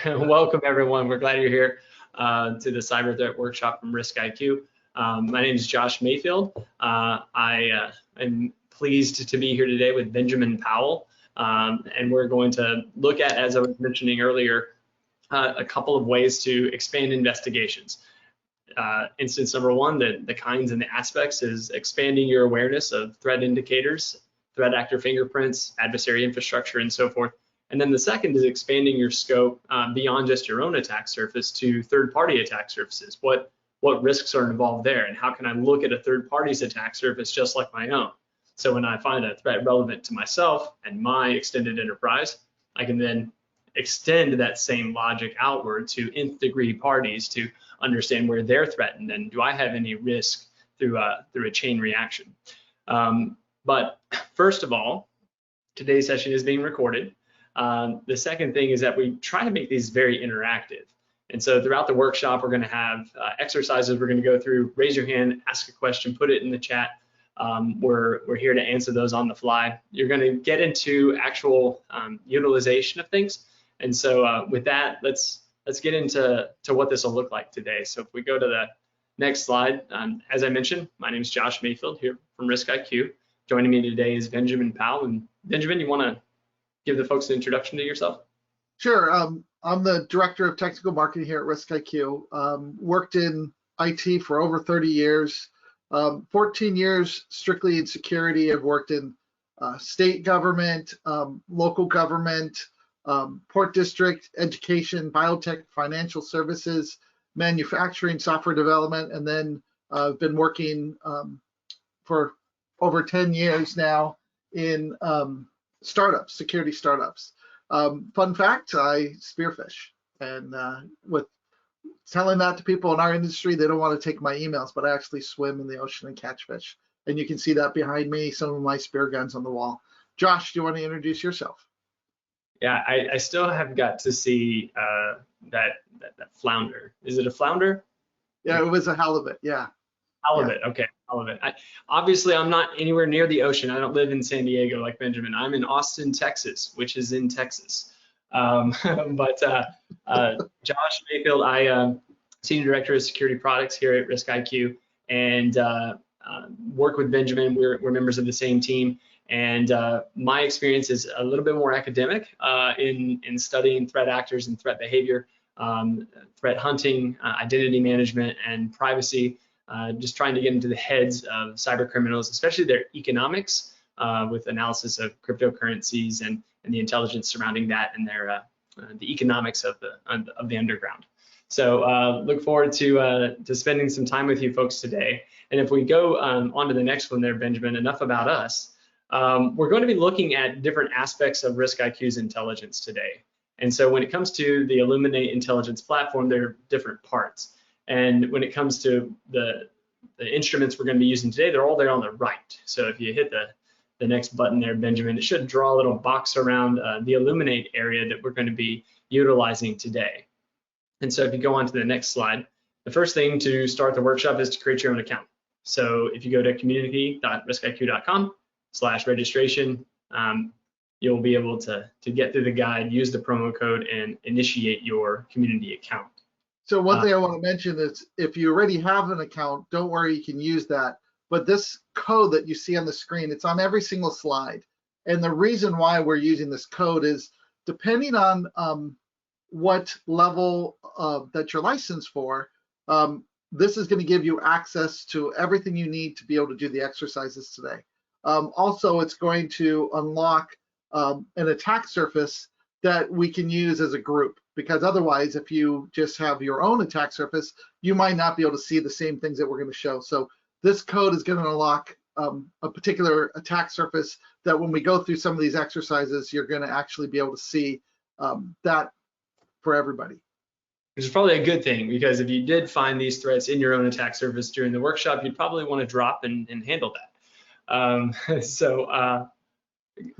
Welcome, everyone. We're glad you're here to the Cyber Threat Workshop from RiskIQ. My name is Josh Mayfield. I am pleased to be here today with Benjamin Powell, and we're going to look at, as I was mentioning earlier, a couple of ways to expand investigations. Instance number one, the kinds and the aspects, is expanding your awareness of threat indicators, threat actor fingerprints, adversary infrastructure, and so forth. And then the second is expanding your scope beyond just your own attack surface to third-party attack surfaces. What risks are involved there, and how can I look at a third party's attack surface just like my own? So when I find a threat relevant to myself and my extended enterprise, I can then extend that same logic outward to nth degree parties to understand where they're threatened and do I have any risk through a chain reaction. But first of all, today's session is being recorded. The second thing is that we try to make these very interactive. And so throughout the workshop, we're going to have exercises we're going to go through. Raise your hand, ask a question, put it in the chat. We're here to answer those on the fly. You're going to get into actual utilization of things. And so with that, let's get into what this will look like today. So if we go to the next slide, as I mentioned, my name is Josh Mayfield here from RiskIQ. Joining me today is Benjamin Powell. And Benjamin, you want to give the folks an introduction to yourself? Sure. I'm the Director of Technical Marketing here at RiskIQ. Worked in IT for over 30 years, 14 years strictly in security. I've worked in state government, local government, port district, education, biotech, financial services, manufacturing, software development, and then I've been working for over 10 years now in startups, security startups. Fun fact, I spearfish, and with telling that to people in our industry, they don't want to take my emails, but I actually swim in the ocean and catch fish. And you can see that behind me, some of my spear guns on the wall. Josh, do you want to introduce yourself? Yeah, I still have got to see that flounder. Is it a flounder? Yeah, it was a halibut, yeah. Halibut, yeah. Okay, halibut. Obviously, I'm not anywhere near the ocean. I don't live in San Diego like Benjamin. I'm in Austin, Texas, which is in Texas. But Josh Mayfield, I am Senior Director of Security Products here at RiskIQ, and work with Benjamin. We're members of the same team. And my experience is a little bit more academic in studying threat actors and threat behavior, threat hunting, identity management, and privacy. Just trying to get into the heads of cyber criminals, especially their economics, with analysis of cryptocurrencies and the intelligence surrounding that and their the economics of the underground. So look forward to spending some time with you folks today. And if we go on to the next one there, Benjamin, enough about us. We're going to be looking at different aspects of RiskIQ's intelligence today. And so when it comes to the Illuminate intelligence platform, there are different parts. And when it comes to the instruments we're going to be using today, they're all there on the right. So if you hit the next button there, Benjamin, it should draw a little box around the Illuminate area that we're going to be utilizing today. And so if you go on to the next slide, the first thing to start the workshop is to create your own account. So if you go to community.riskiq.com/registration, you'll be able to get through the guide, use the promo code, and initiate your community account. So one thing I want to mention is if you already have an account, don't worry, you can use that. But this code that you see on the screen, it's on every single slide. And the reason why we're using this code is depending on what level that you're licensed for, this is going to give you access to everything you need to be able to do the exercises today. Also, it's going to unlock an attack surface that we can use as a group, because otherwise, if you just have your own attack surface, you might not be able to see the same things that we're going to show. So this code is going to unlock a particular attack surface that when we go through some of these exercises, you're going to actually be able to see that for everybody. Which is probably a good thing, because if you did find these threats in your own attack surface during the workshop, you'd probably want to drop and handle that.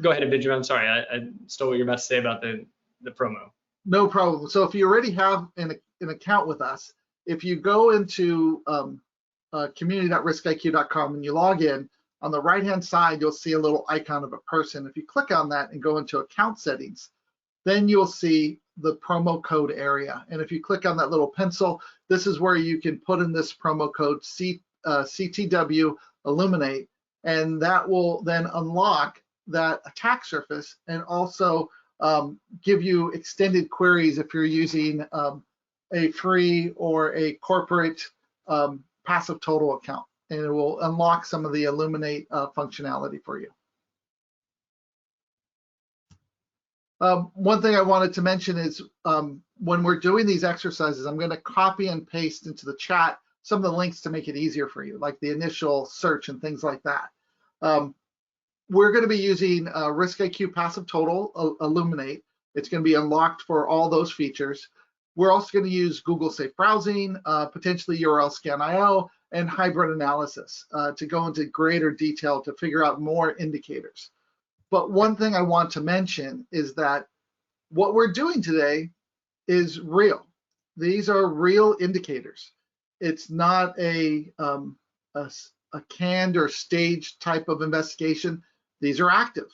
Go ahead, Benjamin. I'm sorry, I stole what you're about to say about the promo. No problem. So if you already have an account with us, if you go into community.riskiq.com and you log in, on the right-hand side, you'll see a little icon of a person. If you click on that and go into account settings, then you'll see the promo code area. And if you click on that little pencil, this is where you can put in this promo code CTW Illuminate, and that will then unlock that attack surface and also give you extended queries if you're using a free or a corporate passive total account, and it will unlock some of the Illuminate functionality for you. One thing I wanted to mention is when we're doing these exercises, I'm going to copy and paste into the chat some of the links to make it easier for you, like the initial search and things like that. We're going to be using RiskIQ Passive Total Illuminate. It's going to be unlocked for all those features. We're also going to use Google Safe Browsing, potentially URL Scan IO, and hybrid analysis to go into greater detail to figure out more indicators. But one thing I want to mention is that what we're doing today is real. These are real indicators. It's not a canned or staged type of investigation. These are active.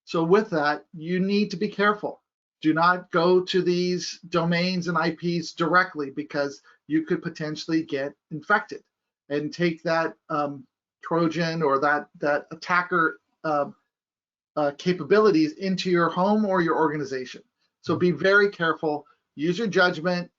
So with that, you need to be careful. Do not go to these domains and IPs directly, because you could potentially get infected and take that Trojan or that attacker capabilities into your home or your organization. So be very careful, use your judgment.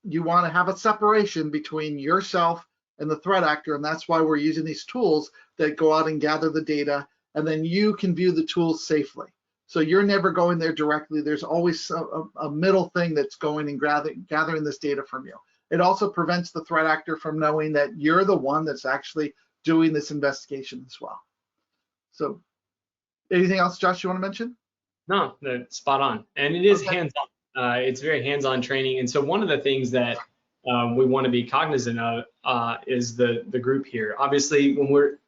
You want to have a separation between yourself and the threat actor, and that's why we're using these tools that go out and gather the data, and then you can view the tools safely. So you're never going there directly. There's always a middle thing that's going and gathering this data from you. It also prevents the threat actor from knowing that you're the one that's actually doing this investigation as well. So anything else, Josh, you want to mention? No, that's spot on. And it is hands-on. It's very hands-on training. And so one of the things that we want to be cognizant of is the group here. Obviously, when we're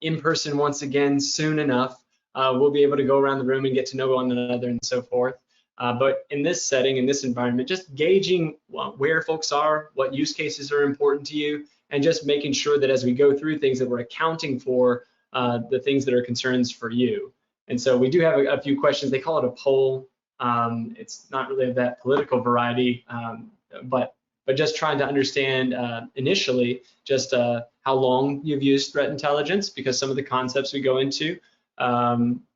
in person once again soon enough, we'll be able to go around the room and get to know one another and so forth. But in this setting, in this environment, just gauging where folks are, what use cases are important to you, and just making sure that as we go through things that we're accounting for the things that are concerns for you. And so we do have a few questions. They call it a poll. It's not really of that political variety, but just trying to understand initially just how long you've used threat intelligence, because some of the concepts we go into,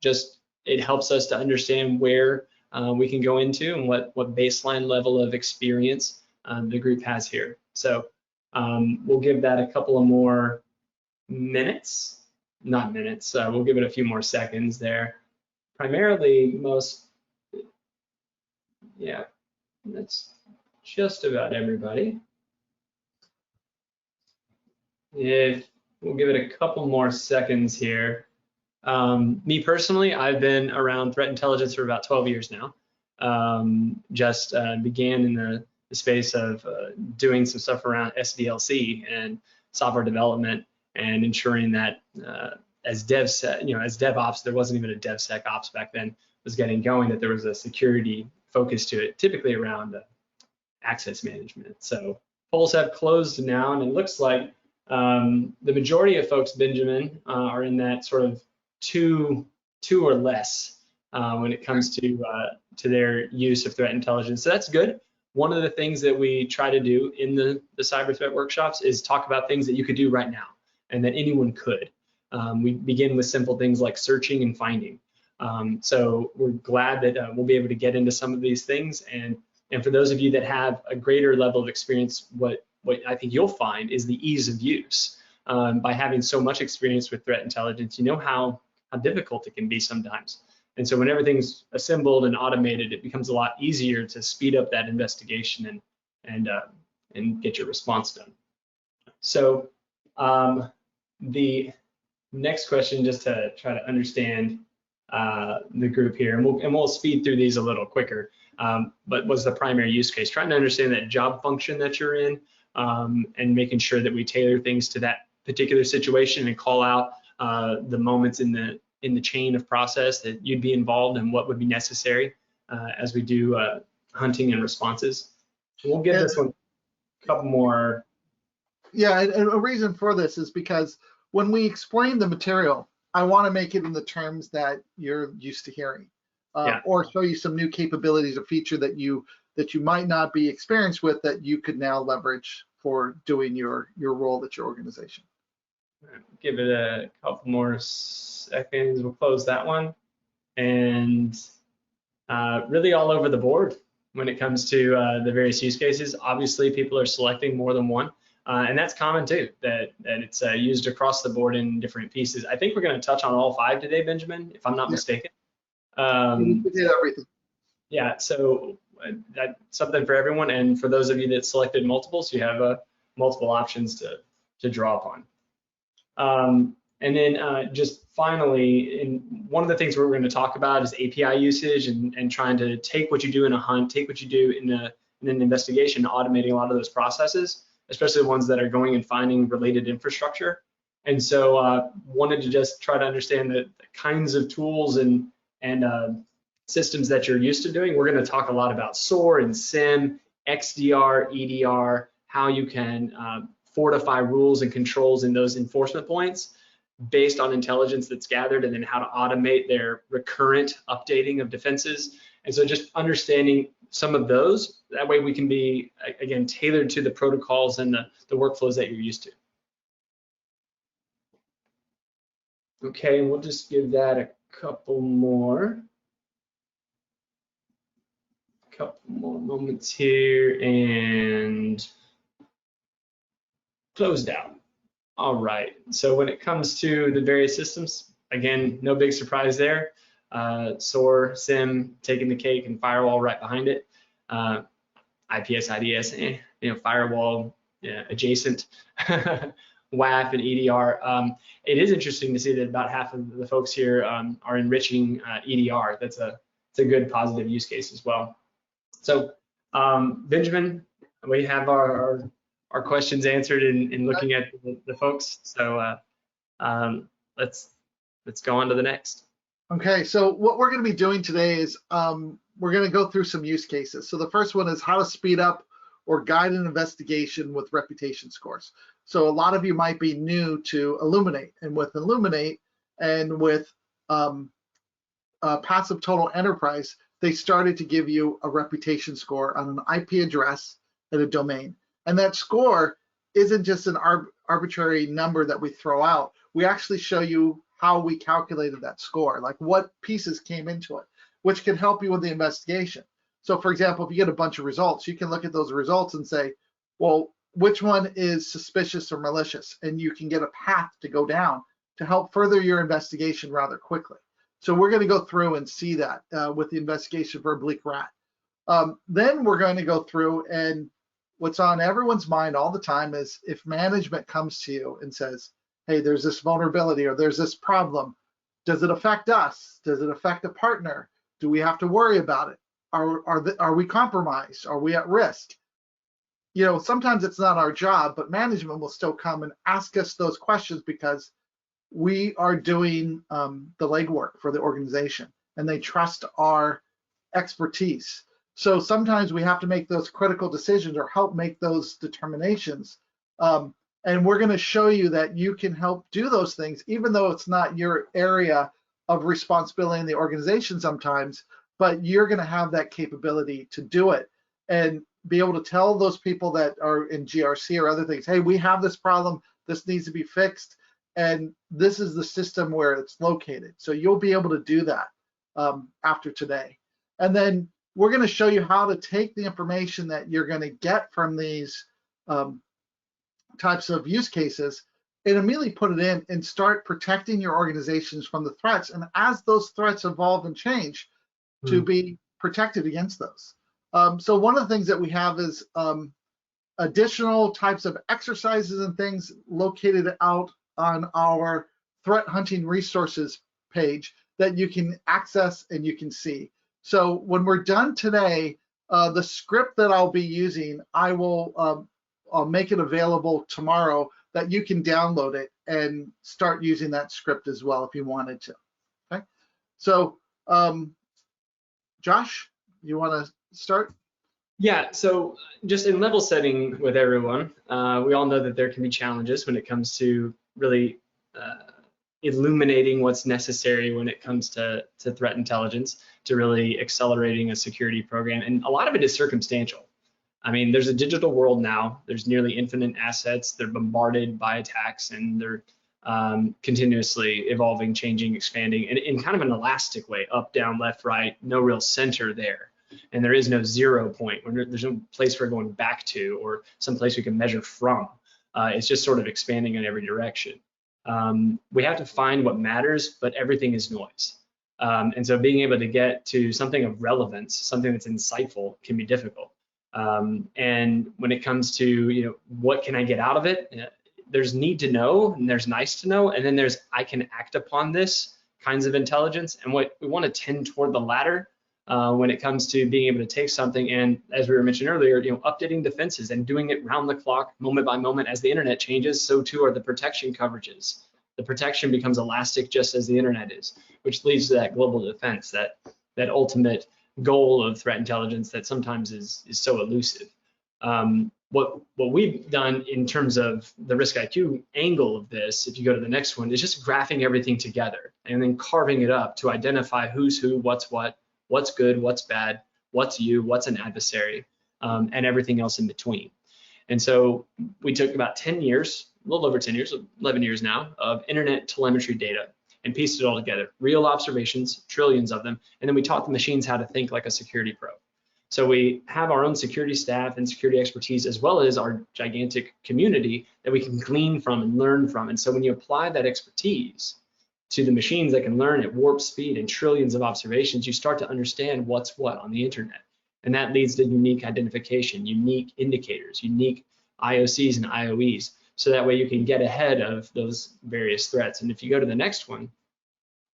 just it helps us to understand where we can go into and what baseline level of experience the group has here. So we'll give that a couple of more minutes. Not minutes, we'll give it a few more seconds there. Primarily yeah, that's just about everybody. If we'll give it a couple more seconds here. Me personally, I've been around threat intelligence for about 12 years now. Just began in the space of doing some stuff around SDLC and software development, and ensuring that as DevOps, there wasn't even a DevSecOps back then, was getting going, that there was a security focus to it, typically around access management. So polls have closed now, and it looks like the majority of folks, Benjamin, are in that sort of two or less when it comes to their use of threat intelligence. So that's good. One of the things that we try to do in the cyber threat workshops is talk about things that you could do right now and that anyone could. We begin with simple things like searching and finding. So we're glad that we'll be able to get into some of these things. And for those of you that have a greater level of experience, what I think you'll find is the ease of use. By having so much experience with threat intelligence, you know how difficult it can be sometimes. And so when everything's assembled and automated, it becomes a lot easier to speed up that investigation and get your response done. So the next question, just to try to understand the group here, and we'll speed through these a little quicker, but was the primary use case, trying to understand that job function that you're in, and making sure that we tailor things to that particular situation and call out the moments in the chain of process that you'd be involved and what would be necessary as we do hunting and responses. So we'll give this one a couple more. Yeah, and a reason for this is because when we explain the material, I want to make it in the terms that you're used to hearing. or show you some new capabilities or feature that you might not be experienced with that you could now leverage for doing your role at your organization. Give it a couple more seconds. We'll close that one. And really all over the board when it comes to the various use cases. Obviously, people are selecting more than one. And that's common too, that it's used across the board in different pieces. I think we're going to touch on all 5 today, Benjamin, if I'm not mistaken. We did everything. Yeah, so that's something for everyone. And for those of you that selected multiples, you have multiple options to draw upon. And then just finally, one of the things we're going to talk about is API usage and trying to take what you do in a hunt, take what you do in an investigation, automating a lot of those processes, especially the ones that are going and finding related infrastructure. And so wanted to just try to understand the kinds of tools and systems that you're used to doing. We're going to talk a lot about SOAR and SIM, XDR, EDR, how you can fortify rules and controls in those enforcement points based on intelligence that's gathered, and then how to automate their recurrent updating of defenses. And so just understanding some of those, that way we can be, again, tailored to the protocols and the workflows that you're used to. Okay, and we'll just give that a couple more moments here and closed out. All right, so when it comes to the various systems, again, no big surprise there. SOAR, SIM, taking the cake, and firewall right behind it. IPS, IDS, firewall adjacent. WAF and EDR. It is interesting to see that about half of the folks here are enriching EDR. That's a good positive use case as well. So Benjamin, we have our questions answered in looking at the folks. So let's go on to the next. Okay, so what we're going to be doing today is we're going to go through some use cases. So the first one is how to speed up or guide an investigation with reputation scores. So a lot of you might be new to Illuminate, and with Illuminate and with Passive Total Enterprise, they started to give you a reputation score on an IP address and a domain. And that score isn't just an arbitrary number that we throw out. We actually show you how we calculated that score, like what pieces came into it, which can help you with the investigation. So for example, if you get a bunch of results, you can look at those results and say, well, which one is suspicious or malicious? And you can get a path to go down to help further your investigation rather quickly. So we're going to go through and see that with the investigation for Oblique Rat. Then we're going to go through, and what's on everyone's mind all the time is if management comes to you and says, hey, there's this vulnerability or there's this problem, does it affect us? Does it affect a partner? Do we have to worry about it? Are we compromised? Are we at risk? You know, sometimes it's not our job, but management will still come and ask us those questions because we are doing the legwork for the organization and they trust our expertise. So sometimes we have to make those critical decisions or help make those determinations. And we're going to show you that you can help do those things, even though it's not your area of responsibility in the organization sometimes, but you're going to have that capability to do it and be able to tell those people that are in GRC or other things, hey, we have this problem, this needs to be fixed, and this is the system where it's located. So you'll be able to do that after today. And then we're going to show you how to take the information that you're going to get from these types of use cases and immediately put it in and start protecting your organizations from the threats. And as those threats evolve and change, to be protected against those. So one of the things that we have is additional types of exercises and things located out on our threat hunting resources page that you can access and you can see. So when we're done today, the script that I'll be using, I'll make it available tomorrow that you can download it and start using that script as well if you wanted to. Okay, so Josh, you want to start? Yeah, so just in level setting with everyone, we all know that there can be challenges when it comes to really illuminating what's necessary when it comes to threat intelligence, to really accelerating a security program. And a lot of it is circumstantial. I mean, there's a digital world now. There's nearly infinite assets. They're bombarded by attacks, and they're continuously evolving, changing, expanding, and in kind of an elastic way, up, down, left, right, no real center there. And there is no 0 point. There's no place we're going back to or some place we can measure from. It's just sort of expanding in every direction. We have to find what matters, but everything is noise. And so being able to get to something of relevance, something that's insightful, can be difficult. And when it comes to, what can I get out of it? There's need to know, and there's nice to know, and then there's I can act upon this kinds of intelligence. And what we want to tend toward the latter when it comes to being able to take something and, as we were mentioning earlier, updating defenses and doing it round the clock, moment by moment. As the internet changes, so too are the protection coverages. The protection becomes elastic just as the internet is, which leads to that global defense, that ultimate goal of threat intelligence that sometimes is so elusive. What we've done in terms of the RiskIQ angle of this, if you go to the next one, is just graphing everything together and then carving it up to identify who's who, what's what, what's good, what's bad, what's you, what's an adversary, and everything else in between. And so we took about 10 years, a little over 10 years, 11 years now, of internet telemetry data and pieced it all together. Real observations, trillions of them, and then we taught the machines how to think like a security pro. So we have our own security staff and security expertise, as well as our gigantic community that we can glean from and learn from. And so when you apply that expertise to the machines that can learn at warp speed and trillions of observations, you start to understand what's what on the internet. And that leads to unique identification, unique indicators, unique IOCs and IOEs. So that way you can get ahead of those various threats. And if you go to the next one,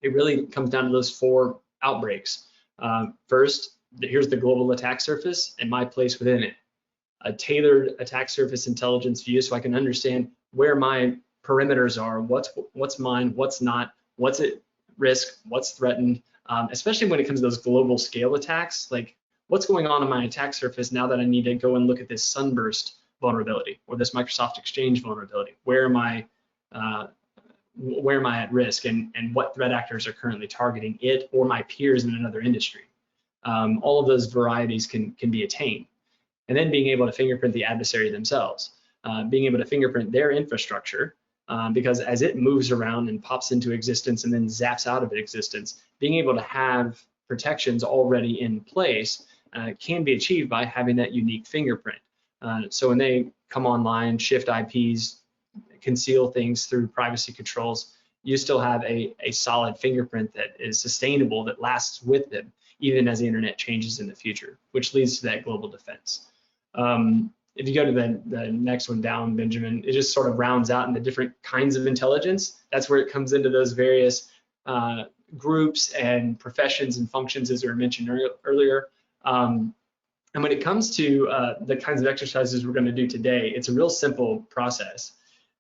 it really comes down to those 4 outbreaks. First, here's the global attack surface and my place within it. A tailored attack surface intelligence view, so I can understand where my perimeters are, what's mine, what's not, what's at risk, what's threatened, especially when it comes to those global scale attacks. Like, what's going on my attack surface now that I need to go and look at this Sunburst vulnerability or this Microsoft Exchange vulnerability? Where am I at risk, and what threat actors are currently targeting it or my peers in another industry? All of those varieties can be attained. And then being able to fingerprint the adversary themselves, being able to fingerprint their infrastructure, because as it moves around and pops into existence and then zaps out of existence, being able to have protections already in place can be achieved by having that unique fingerprint. So when they come online, shift IPs, conceal things through privacy controls, you still have a solid fingerprint that is sustainable, that lasts with them, even as the internet changes in the future, which leads to that global defense. If you go to the next one down, Benjamin, it just sort of rounds out in the different kinds of intelligence. That's where it comes into those various groups and professions and functions, as we were mentioned earlier. And when it comes to the kinds of exercises we're going to do today, it's a real simple process.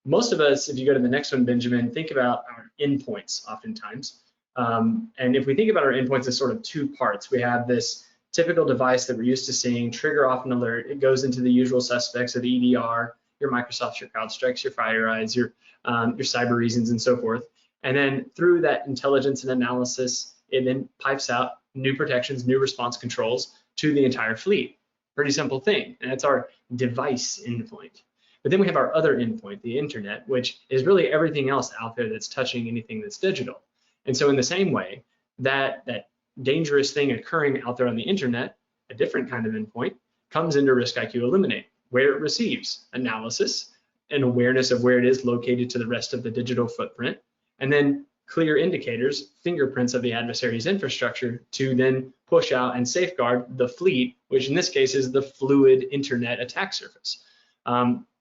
Most of us, if you go to the next one, Benjamin, think about our endpoints oftentimes. And if we think about our endpoints as sort of 2 parts, we have this typical device that we're used to seeing, trigger off an alert. It goes into the usual suspects of EDR, your Microsofts, your Crowdstrikes, your FireEyes, your cyber reasons, and so forth. And then through that intelligence and analysis, it then pipes out new protections, new response controls to the entire fleet. Pretty simple thing, and that's our device endpoint. But then we have our other endpoint, the internet, which is really everything else out there that's touching anything that's digital. And so in the same way, that dangerous thing occurring out there on the internet, a different kind of endpoint, comes into RiskIQ Illuminate, where it receives analysis and awareness of where it is located to the rest of the digital footprint, and then clear indicators, fingerprints of the adversary's infrastructure to then push out and safeguard the fleet, which in this case is the fluid internet attack surface.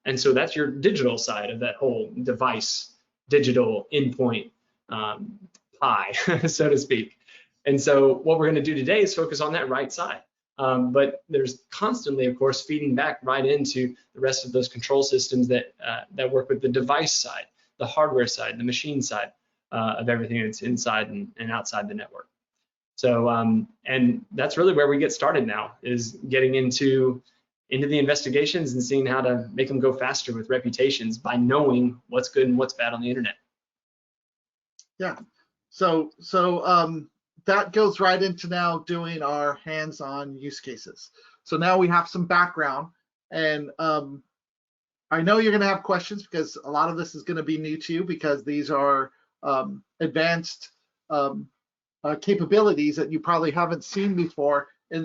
And so that's your digital side of that whole device, digital endpoint pie, so to speak. And so what we're going to do today is focus on that right side. But there's constantly, of course, feeding back right into the rest of those control systems that work with the device side, the hardware side, the machine side of everything that's inside and outside the network. So, and that's really where we get started now, is getting into the investigations and seeing how to make them go faster with reputations by knowing what's good and what's bad on the internet. Yeah. So that goes right into now doing our hands-on use cases. So now we have some background, and I know you're going to have questions because a lot of this is going to be new to you because these are advanced capabilities that you probably haven't seen before in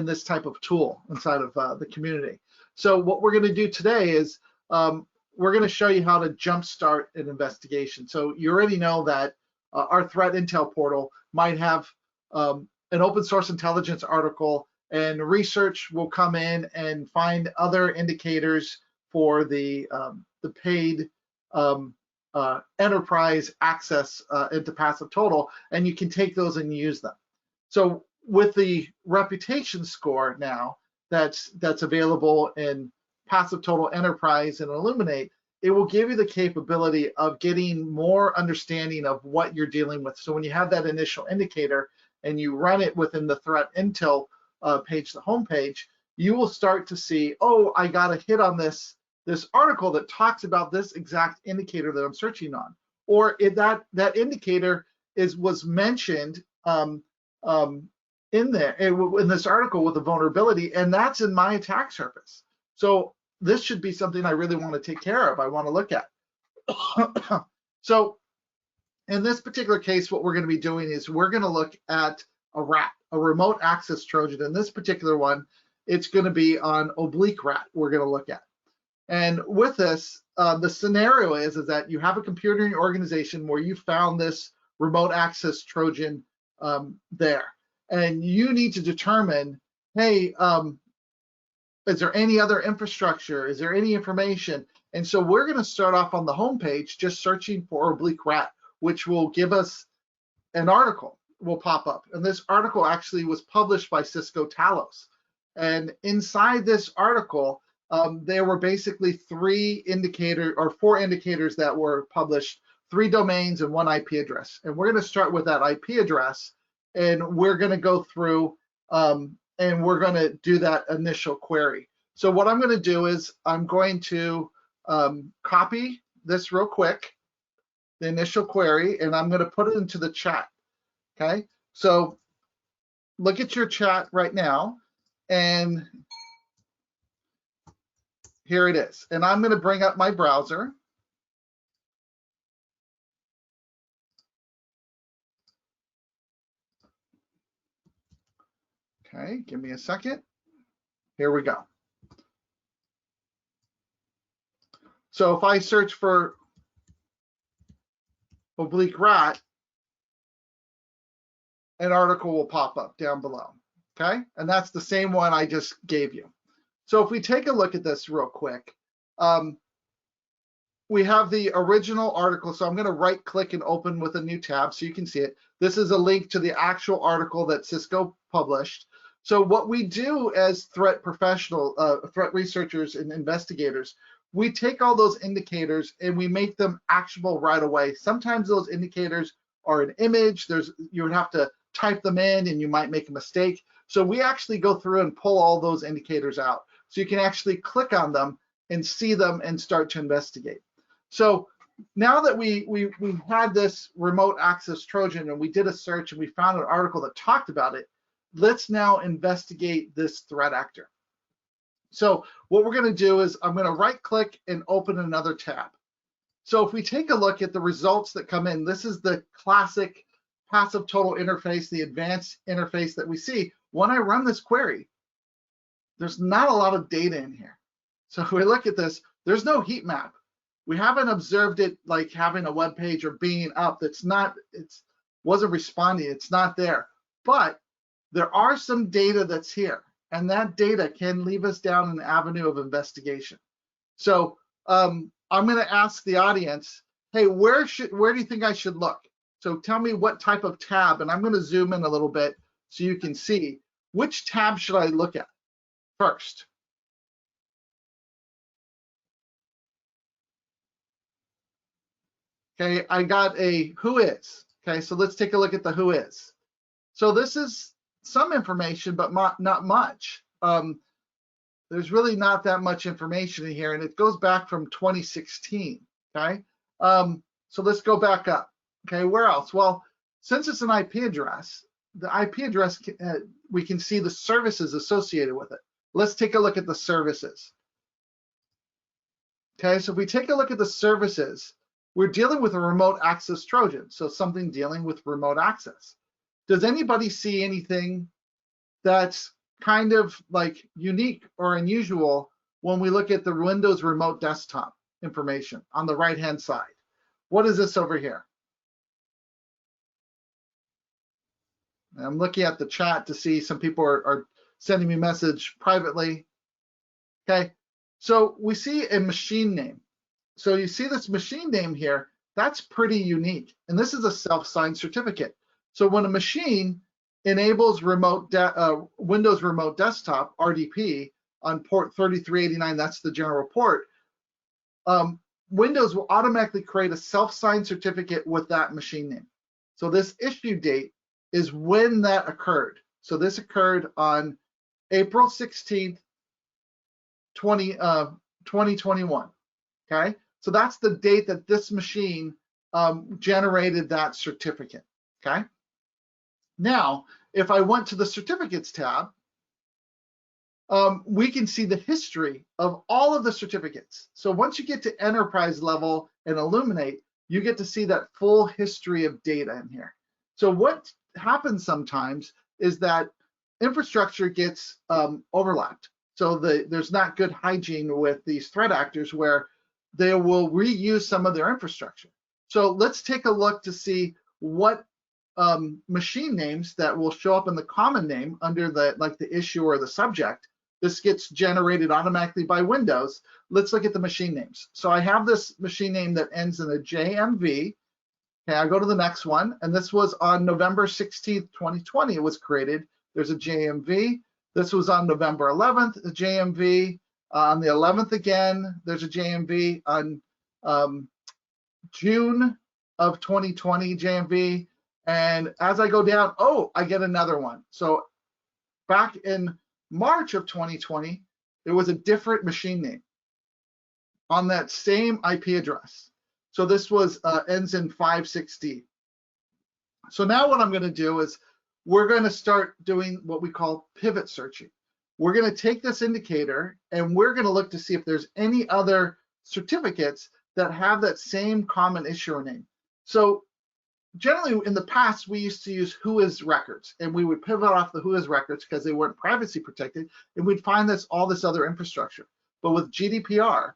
this type of tool inside of the community. So what we're going to do today is we're going to show you how to jumpstart an investigation. So you already know that our threat intel portal might have an open source intelligence article, and research will come in and find other indicators for the paid enterprise access into passive total, and you can take those and use them. So with the reputation score now that's available in passive total enterprise and Illuminate, it will give you the capability of getting more understanding of what you're dealing with. So when you have that initial indicator and you run it within the threat intel page, the home page, you will start to see, oh, I got a hit on this article that talks about this exact indicator that I'm searching on, or that indicator was mentioned in this article with a vulnerability, and that's in my attack surface. So this should be something I really want to take care of. I want to look at. So in this particular case, what we're going to be doing is we're going to look at a rat, a remote access Trojan. In this particular one, it's going to be on Oblique Rat we're going to look at. And with this, the scenario is that you have a computer in your organization where you found this remote access Trojan there. And you need to determine, hey, is there any other infrastructure? Is there any information? And so we're going to start off on the home page just searching for Oblique Rat, which will give us an article will pop up. And this article actually was published by Cisco Talos. And inside this article, there were basically 4 indicators that were published, 3 domains and 1 IP address. And we're going to start with that IP address, and we're going to go through and we're going to do that initial query. So what I'm going to do is I'm going to copy this real quick, the initial query, and I'm going to put it into the chat. Okay, so look at your chat right now, and here it is. And I'm going to bring up my browser. Okay, give me a second. Here we go. So if I search for Oblique Rat, an article will pop up down below. Okay, and that's the same one I just gave you. So if we take a look at this real quick, we have the original article. So I'm going to right click and open with a new tab so you can see it. This is a link to the actual article that Cisco published. So what we do as threat researchers and investigators, we take all those indicators and we make them actionable right away. Sometimes those indicators are an image. You would have to type them in and you might make a mistake. So we actually go through and pull all those indicators out. So you can actually click on them and see them and start to investigate. So now that we had this remote access Trojan and we did a search and we found an article that talked about it, let's now investigate this threat actor. So what we're going to do is I'm going to right click and open another tab. So if we take a look at the results that come in, this is the classic passive total interface, the advanced interface that we see. When I run this query, there's not a lot of data in here. So if we look at this, there's no heat map. We haven't observed it like having a web page or being up. Wasn't responding. It's not there. But there are some data that's here, and that data can leave us down an avenue of investigation. So I'm going to ask the audience, hey, where do you think I should look? So tell me what type of tab, and I'm going to zoom in a little bit so you can see which tab should I look at first. Okay, I got a who is. Okay, so let's take a look at the who is. So this is some information, but not much. There's really not that much information in here, and it goes back from 2016. Okay, so let's go back up. Okay, where else? Well, since it's an IP address, the IP address, we can see the services associated with it. Let's take a look at the services. Okay, so if we take a look at the services, we're dealing with a remote access Trojan, so something dealing with remote access. Does anybody see anything that's kind of like unique or unusual when we look at the Windows Remote Desktop information on the right-hand side? What is this over here? I'm looking at the chat to see some people are sending me a message privately. Okay, so we see a machine name. So you see this machine name here, that's pretty unique. And this is a self-signed certificate. So when a machine enables Windows Remote Desktop, RDP, on port 3389, that's the general port, Windows will automatically create a self-signed certificate with that machine name. So this issue date is when that occurred. So this occurred on April 16th, 2021, okay? So that's the date that this machine generated that certificate, okay? Now, if I went to the certificates tab, we can see the history of all of the certificates. So once you get to enterprise level and Illuminate, you get to see that full history of data in here. So what happens sometimes is that infrastructure gets overlapped. So there's not good hygiene with these threat actors where they will reuse some of their infrastructure. So let's take a look to see what machine names that will show up in the common name under the issue or the subject. This gets generated automatically by Windows. Let's look at the machine names. So I have this machine name that ends in a JMV. Okay, I go to the next one, and this was on November 16th, 2020. It was created. There's a JMV. This was on November 11th, a JMV. On the 11th again, there's a JMV. On June of 2020, JMV. And as I go down, oh, I get another one. So back in March of 2020, there was a different machine name on that same IP address. So this was ends in 560. So now what I'm going to do is we're going to start doing what we call pivot searching. We're going to take this indicator and we're going to look to see if there's any other certificates that have that same common issuer name. So generally in the past, we used to use whois records, and we would pivot off the whois records because they weren't privacy protected, and we'd find all this other infrastructure. But with GDPR,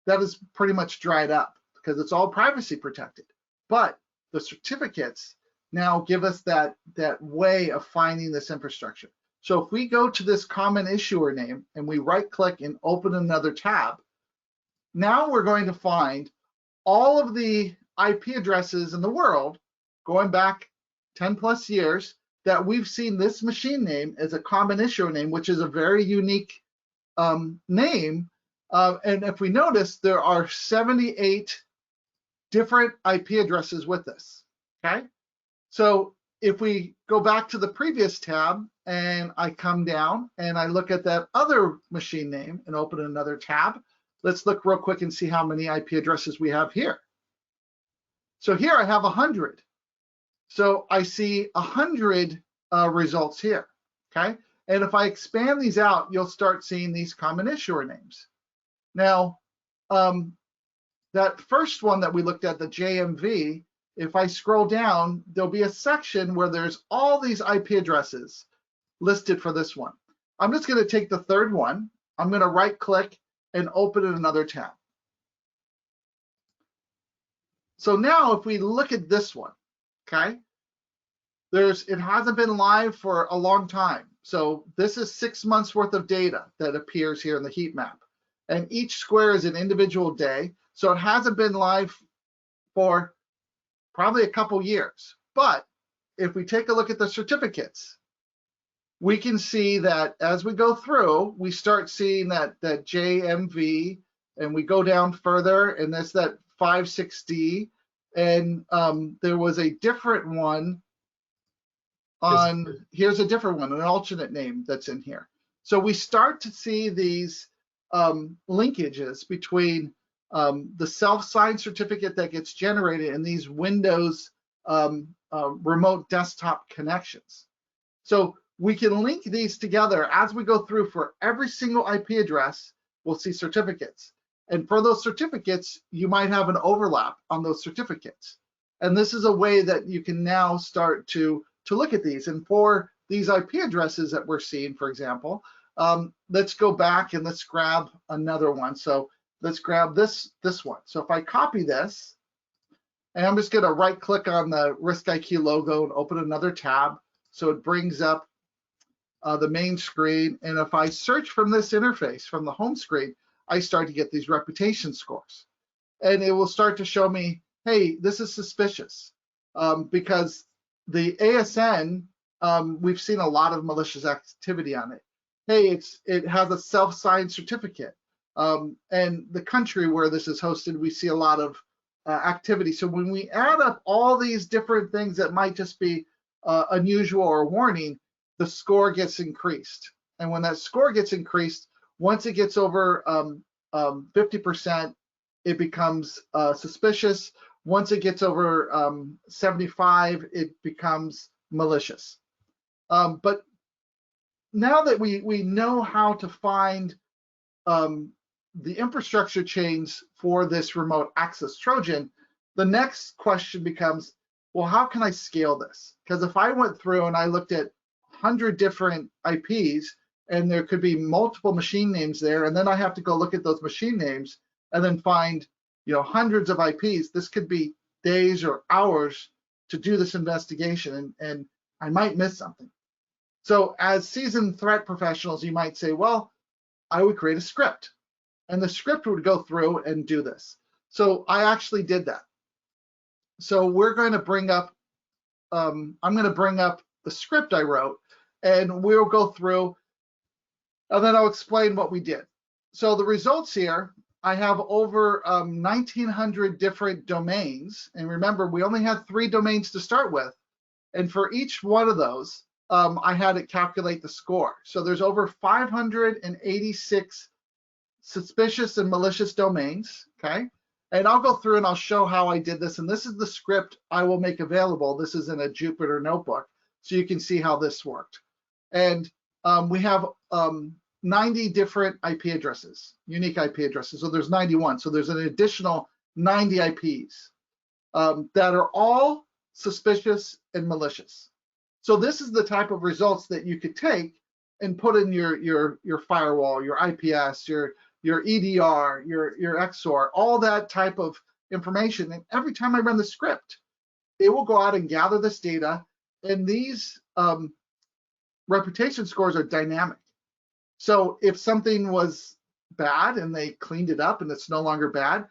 that is pretty much dried up because it's all privacy protected. But the certificates now give us that way of finding this infrastructure. So if we go to this common issuer name and we right click and open another tab, now we're going to find all of the IP addresses in the world going back 10 plus years that we've seen this machine name as a common issuer name, which is a very unique name. And if we notice, there are 78 different IP addresses with this, okay? So if we go back to the previous tab and I come down and I look at that other machine name and open another tab, let's look real quick and see how many IP addresses we have here. So here I have 100. So I see 100 results here, okay? And if I expand these out, you'll start seeing these common issuer names. Now, that first one that we looked at, the JMV, if I scroll down, there'll be a section where there's all these IP addresses listed for this one. I'm just going to take the third one. I'm going to right click and open in another tab. So now if we look at this one, okay, it hasn't been live for a long time. So this is 6 months worth of data that appears here in the heat map. And each square is an individual day. So it hasn't been live for probably a couple years. But if we take a look at the certificates, we can see that as we go through, we start seeing that JMV, and we go down further, and that's that 560. And there was a different one here's a different one, an alternate name that's in here. So we start to see these linkages between the self-signed certificate that gets generated and these Windows remote desktop connections. So we can link these together as we go through. For every single IP address, we'll see certificates. And for those certificates, you might have an overlap on those certificates. And this is a way that you can now start to look at these. And for these IP addresses that we're seeing, for example, let's go back and let's grab another one. So let's grab this one. So if I copy this, and I'm just gonna right click on the RiskIQ logo and open another tab. So it brings up the main screen. And if I search from this interface, from the home screen, I start to get these reputation scores. And it will start to show me, hey, this is suspicious, because the ASN, we've seen a lot of malicious activity on it. Hey, it has a self-signed certificate. And the country where this is hosted, we see a lot of activity. So when we add up all these different things that might just be unusual or warning, the score gets increased. And when that score gets increased, once it gets over 50%, it becomes suspicious. Once it gets over 75, it becomes malicious. But now that we know how to find the infrastructure chains for this remote access Trojan, the next question becomes, well, how can I scale this? Because if I went through and I looked at 100 different IPs, and there could be multiple machine names there, and then I have to go look at those machine names and then find, hundreds of IPs. This could be days or hours to do this investigation, and I might miss something. So as seasoned threat professionals, you might say, well, I would create a script, and the script would go through and do this. So I actually did that. So we're going to bring up, I'm going to bring up the script I wrote, and we'll go through, and then I'll explain what we did. So the results here, I have over 1,900 different domains. And remember, we only had 3 domains to start with. And for each one of those, I had it calculate the score. So there's over 586 suspicious and malicious domains, okay? And I'll go through and I'll show how I did this. And this is the script I will make available. This is in a Jupyter notebook, so you can see how this worked. And we have 90 different IP addresses, unique IP addresses. So there's 91. So there's an additional 90 IPs that are all suspicious and malicious. So this is the type of results that you could take and put in your firewall, your IPS, your EDR, your XOR, all that type of information. And every time I run the script, it will go out and gather this data. And these reputation scores are dynamic. So if something was bad and they cleaned it up and it's no longer bad,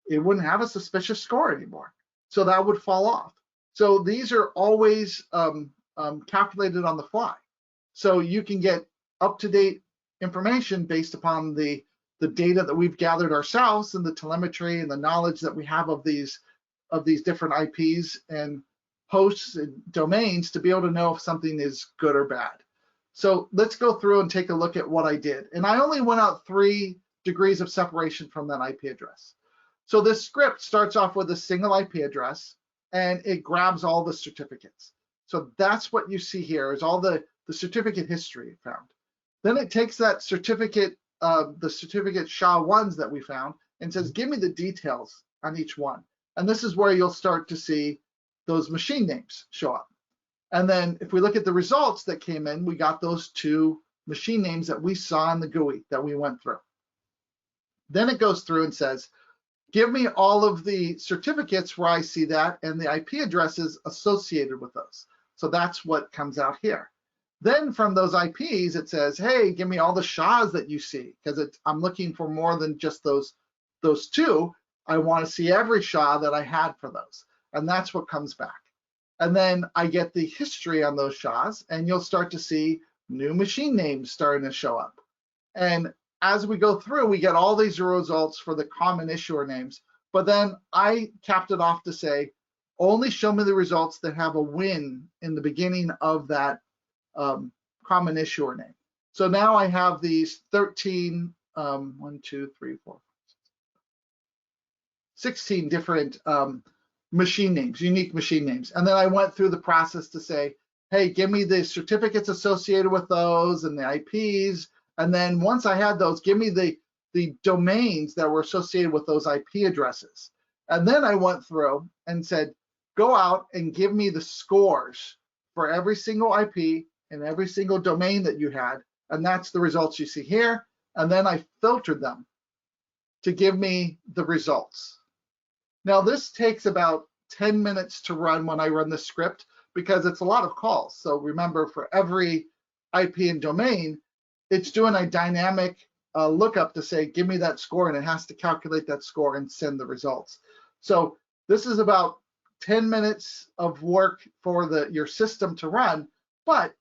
it wouldn't have a suspicious score anymore. So that would fall off. So these are always calculated on the fly. So you can get up-to-date information based upon the data that we've gathered ourselves and the telemetry and the knowledge that we have of these different IPs and hosts and domains to be able to know if something is good or bad. So let's go through and take a look at what I did. And I only went out 3 degrees of separation from that IP address. So this script starts off with a single IP address, and it grabs all the certificates. So that's what you see here is all the certificate history it found. Then it takes that certificate, the certificate SHA-1s that we found, and says, give me the details on each one. And this is where you'll start to see those machine names show up. And then if we look at the results that came in, we got those 2 machine names that we saw in the GUI that we went through. Then it goes through and says, give me all of the certificates where I see that and the IP addresses associated with those. So that's what comes out here. Then from those IPs, it says, hey, give me all the SHAs that you see, because I'm looking for more than just those 2. I want to see every SHA that I had for those. And that's what comes back. And then I get the history on those SHAs, and you'll start to see new machine names starting to show up. And as we go through, we get all these results for the common issuer names. But then I capped it off to say, only show me the results that have a win in the beginning of that common issuer name. So now I have these 13, 1, 2, 3, 4, 16 different machine names, unique machine names. And then I went through the process to say, hey, give me the certificates associated with those and the IPs. And then once I had those, give me the domains that were associated with those IP addresses. And then I went through and said, go out and give me the scores for every single IP and every single domain that you had. And that's the results you see here. And then I filtered them to give me the results. Now this takes about 10 minutes to run when I run the script because it's a lot of calls. So remember, for every IP and domain, it's doing a dynamic lookup to say, give me that score, and it has to calculate that score and send the results. So this is about 10 minutes of work for your system to run, but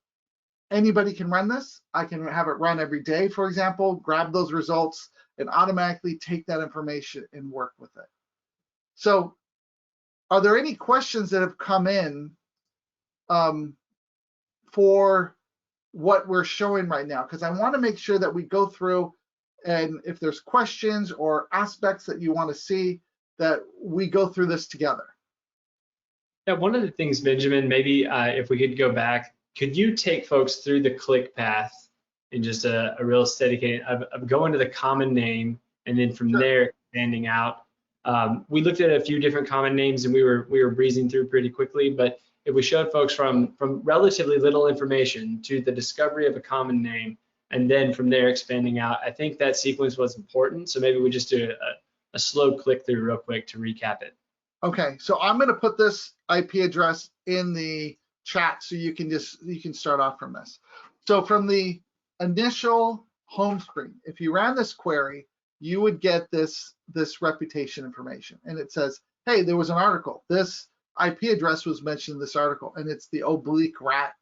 anybody can run this. I can have it run every day, for example, grab those results and automatically take that information and work with it. So are there any questions that have come in for what we're showing right now? Because I want to make sure that we go through, and if there's questions or aspects that you want to see, that we go through this together. Yeah, one of the things, Benjamin, maybe if we could go back, could you take folks through the click path in just a real steady cadence of going to the common name, and then from there expanding out? We looked at a few different common names, and we were breezing through pretty quickly, but if we showed folks from relatively little information to the discovery of a common name, and then from there expanding out, I think that sequence was important. So maybe we just do a slow click through real quick to recap it. Okay, so I'm going to put this IP address in the chat so you can start off from this. So from the initial home screen, if you ran this query, you would get this reputation information, and it says, hey, there was an article. This IP address was mentioned in this article, and it's the Oblique Rat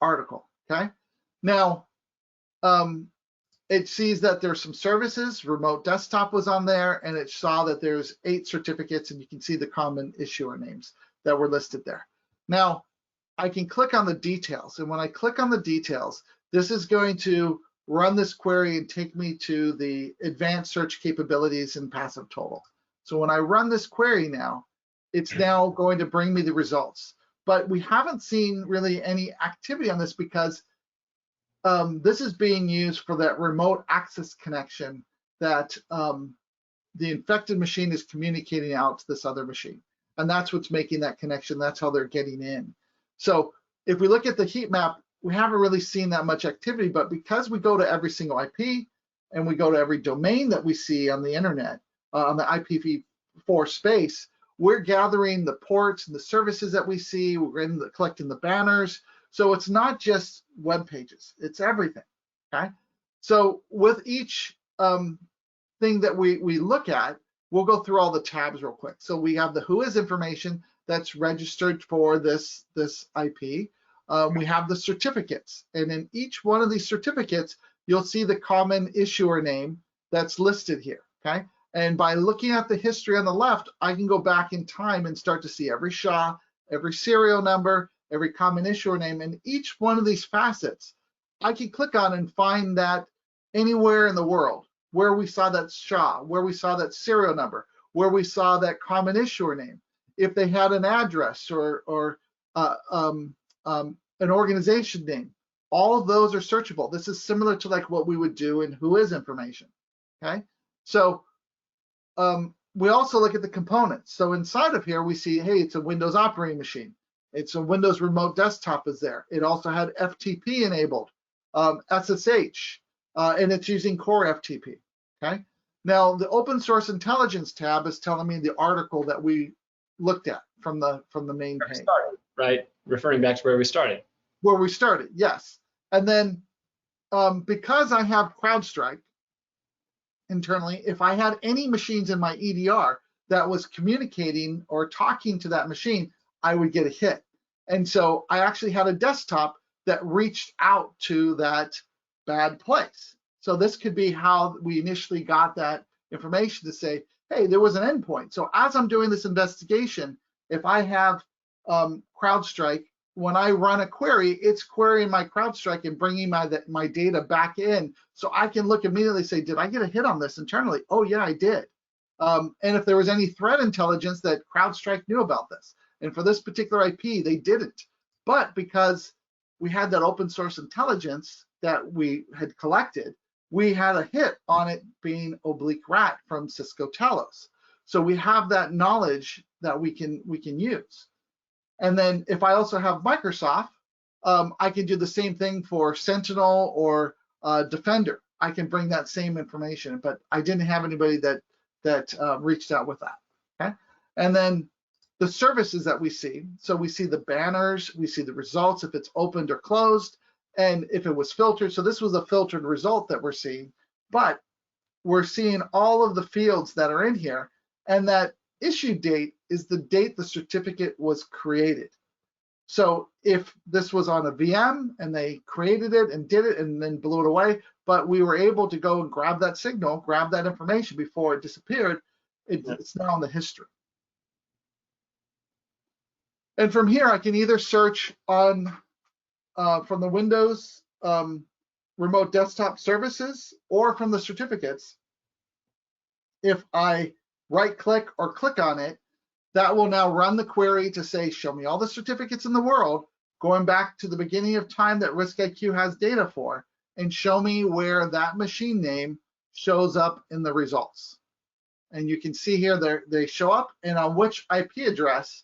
article. Okay, now it sees that there's some services. Remote desktop was on there, and it saw that there's 8 certificates, and you can see the common issuer names that were listed there. Now I can click on the details, and when I click on the details, this is going to run this query and take me to the advanced search capabilities and passive total. So when I run this query now, it's now going to bring me the results. But we haven't seen really any activity on this because this is being used for that remote access connection that the infected machine is communicating out to this other machine. And that's what's making that connection. That's how they're getting in. So if we look at the heat map, we haven't really seen that much activity, but because we go to every single IP and we go to every domain that we see on the internet, on the IPv4 space, we're gathering the ports and the services that we see. We're collecting the banners. So it's not just web pages, it's everything, okay? So with each thing that we look at, we'll go through all the tabs real quick. So we have the whois information that's registered for this IP. We have the certificates, and in each one of these certificates, you'll see the common issuer name that's listed here, okay? And by looking at the history on the left, I can go back in time and start to see every SHA, every serial number, every common issuer name, and each one of these facets, I can click on and find that anywhere in the world, where we saw that SHA, where we saw that serial number, where we saw that common issuer name, if they had an address or an organization name, all of those are searchable. This is similar to like what we would do in whois information, okay? So we also look at the components. So inside of here, we see, hey, it's a Windows operating machine. It's a Windows remote desktop is there. It also had FTP enabled, SSH, and it's using Core FTP, okay? Now, the open source intelligence tab is telling me the article that we looked at from the main page. Right, referring back to where we started. Where we started, yes. And then because I have Crowdstrike internally, if I had any machines in my EDR that was communicating or talking to that machine, I would get a hit. And so I actually had a desktop that reached out to that bad place. So this could be how we initially got that information to say, hey, there was an endpoint. So as I'm doing this investigation, if I have Crowdstrike, when I run a query, it's querying my Crowdstrike and bringing my data back in. So I can look immediately and say, did I get a hit on this internally? Oh yeah, I did. and if there was any threat intelligence that CrowdStrike knew about this. And for this particular IP, they didn't. But because we had that open source intelligence that we had collected, we had a hit on it being Oblique Rat from Cisco Talos. So we have that knowledge that we can use. And then if I also have Microsoft, I can do the same thing for Sentinel or Defender. I can bring that same information, but I didn't have anybody that reached out with that. Okay, and then the services that we see. So we see the banners, we see the results if it's opened or closed, and if it was filtered. So this was a filtered result that we're seeing, but we're seeing all of the fields that are in here, and that issue date is the date the certificate was created. So if this was on a VM and they created it and did it and then blew it away, but we were able to go and grab that signal, grab that information before it disappeared, it's now in the history. And from here, I can either search on from the Windows remote desktop services or from the certificates. If I right-click or click on it, that will now run the query to say, show me all the certificates in the world, going back to the beginning of time that RiskIQ has data for, and show me where that machine name shows up in the results. And you can see here they show up, and on which IP address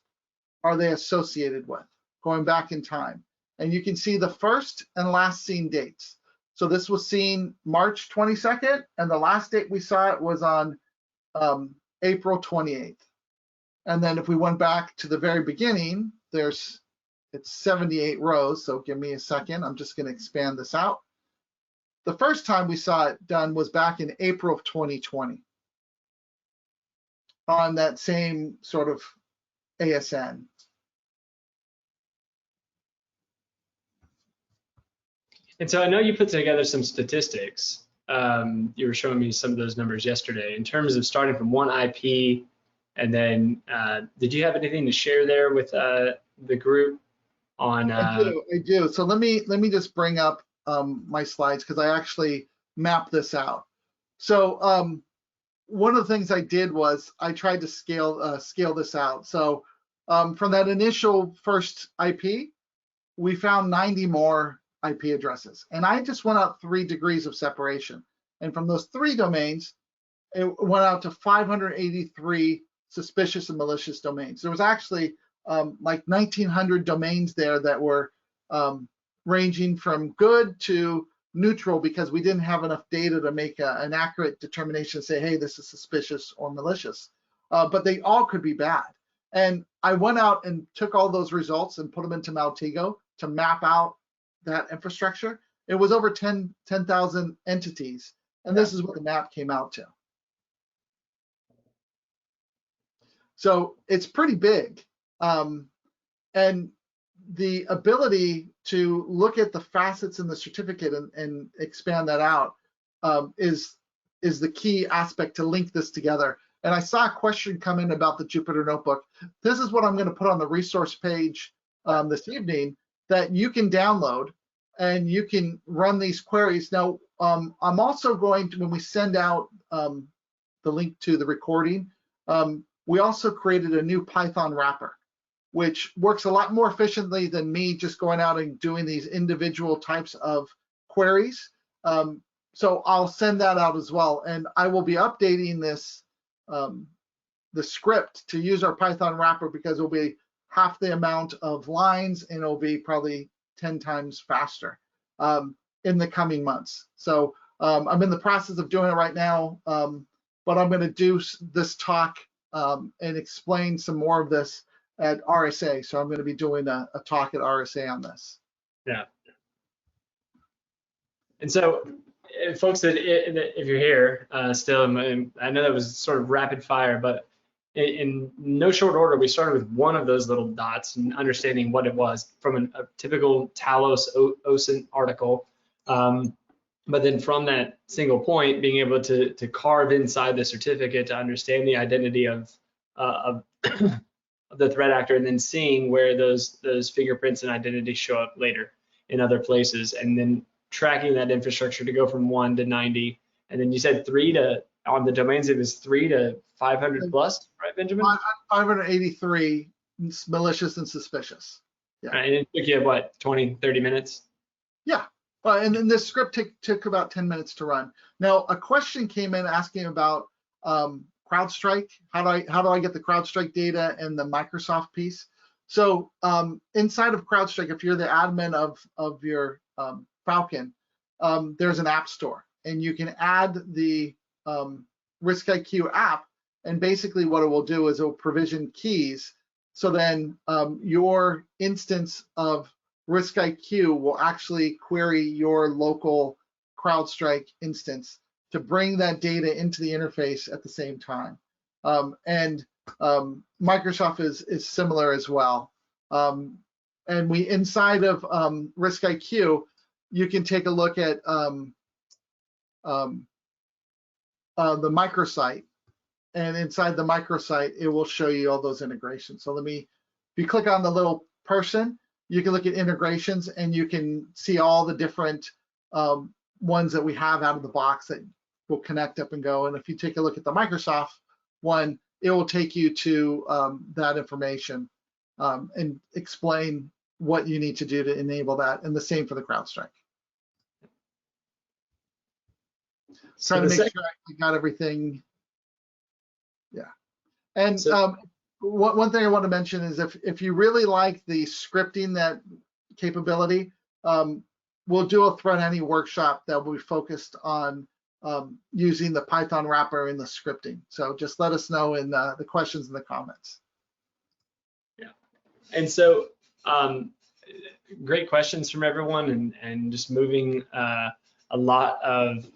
are they associated with, going back in time. And you can see the first and last seen dates. So this was seen March 22nd, and the last date we saw it was on April 28th. And then if we went back to the very beginning, it's 78 rows. So give me a second. I'm just going to expand this out. The first time we saw it done was back in April of 2020 on that same sort of ASN. And so I know you put together some statistics. You were showing me some of those numbers yesterday in terms of starting from one IP, and then did you have anything to share there with the group on? I do. So let me just bring up my slides because I actually mapped this out. So one of the things I did was I tried to scale this out. So from that initial first IP, we found 90 more IP addresses, and I just went out 3 degrees of separation. And from those 3 domains, it went out to 583 suspicious and malicious domains. There was actually like 1,900 domains there that were ranging from good to neutral because we didn't have enough data to make an accurate determination, say, hey, this is suspicious or malicious. But they all could be bad. And I went out and took all those results and put them into Maltego to map out that infrastructure. It was over 10,000 entities. And this is what the map came out to. So it's pretty big. And the ability to look at the facets in the certificate and expand that out is the key aspect to link this together. And I saw a question come in about the Jupyter Notebook. This is what I'm going to put on the resource page this evening that you can download and you can run these queries. Now, I'm also going to, when we send out the link to the recording, we also created a new Python wrapper, which works a lot more efficiently than me just going out and doing these individual types of queries. So I'll send that out as well. And I will be updating this, the script to use our Python wrapper because it'll be half the amount of lines and it'll be probably 10 times faster in the coming months. So I'm in the process of doing it right now, but I'm going to do this talk and explain some more of this at RSA. So I'm going to be doing a talk at RSA on this. Yeah. And so, folks, if you're here still, I know that was sort of rapid fire, but in no short order, we started with one of those little dots and understanding what it was from a typical Talos OSINT article. But then from that single point, being able to carve inside the certificate to understand the identity of the threat actor, and then seeing where those fingerprints and identities show up later in other places, and then tracking that infrastructure to go from 1 to 90, and then you said 3 to on the domains, it was 300 to 500 plus, right, Benjamin? 583 malicious and suspicious. Yeah. Right, and it took you, what, 20, 30 minutes? Yeah. And then this script took about 10 minutes to run. Now, a question came in asking about Crowdstrike. How do I get the Crowdstrike data and the Microsoft piece? So inside of Crowdstrike, if you're the admin of your Falcon, there's an app store, and you can add the RiskIQ app, and basically what it will do is it will provision keys. So then your instance of RiskIQ will actually query your local Crowdstrike instance to bring that data into the interface at the same time. Microsoft is similar as well. And we inside of RiskIQ, you can take a look at the microsite, and inside the microsite, it will show you all those integrations. So if you click on the little person, you can look at integrations, and you can see all the different ones that we have out of the box that will connect up and go. And if you take a look at the Microsoft one, it will take you to that information and explain what you need to do to enable that, and the same for the Crowdstrike. So trying to make sure I got everything. Yeah. And one thing I want to mention is if you really like the scripting that capability, we'll do a Threat Hunting workshop that will be focused on using the Python wrapper in the scripting. So just let us know in the questions in the comments. Yeah. And so great questions from everyone, and just moving a lot of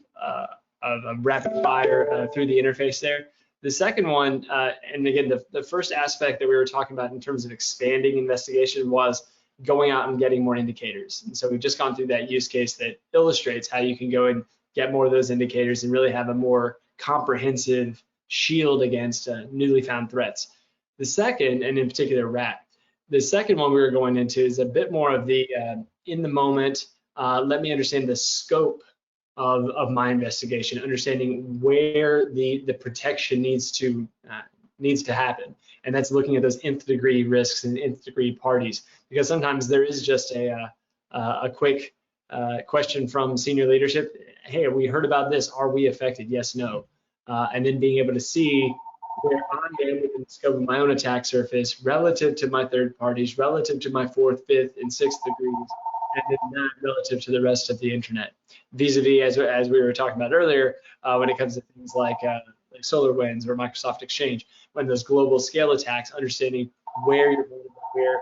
rapid fire through the interface there. The second one, and again, the first aspect that we were talking about in terms of expanding investigation was going out and getting more indicators. And so we've just gone through that use case that illustrates how you can go and get more of those indicators and really have a more comprehensive shield against newly found threats. The second, and in particular RAT, the second one we were going into is a bit more of the in the moment, let me understand the scope of my investigation, understanding where the protection needs to happen, and that's looking at those nth degree risks and nth degree parties, because sometimes there is just a quick question from senior leadership. Hey, we heard about this. Are we affected? Yes, no, and then being able to see where I am within the scope of my own attack surface relative to my third parties, relative to my fourth, fifth, and sixth degrees, and then not relative to the rest of the internet. Vis-a-vis, as we were talking about earlier, when it comes to things like SolarWinds or Microsoft Exchange, when those global scale attacks, understanding where you're vulnerable, where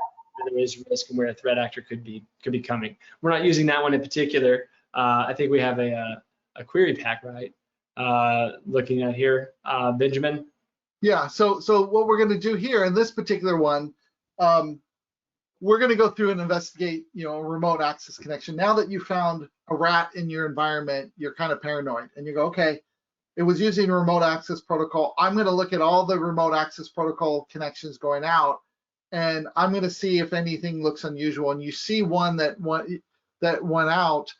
there is risk, and where a threat actor could be coming. We're not using that one in particular. I think we have a query pack, right? Looking at here, Benjamin. Yeah. So what we're going to do here in this particular one, we're going to go through and investigate, a remote access connection. Now that you found a rat in your environment, you're kind of paranoid, and you go, okay, it was using a remote access protocol. I'm going to look at all the remote access protocol connections going out, and I'm going to see if anything looks unusual. And you see one that went out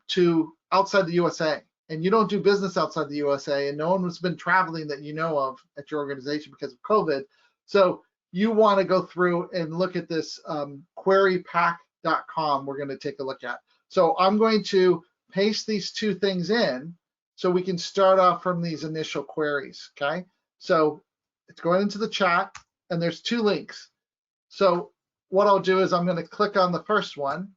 to outside the USA, and you don't do business outside the USA, and no one has been traveling that you know of at your organization because of COVID. So you want to go through and look at this querypack.com we're going to take a look at. So I'm going to paste these two things in so we can start off from these initial queries, okay? So it's going into the chat, and there's two links. So what I'll do is I'm going to click on the first one.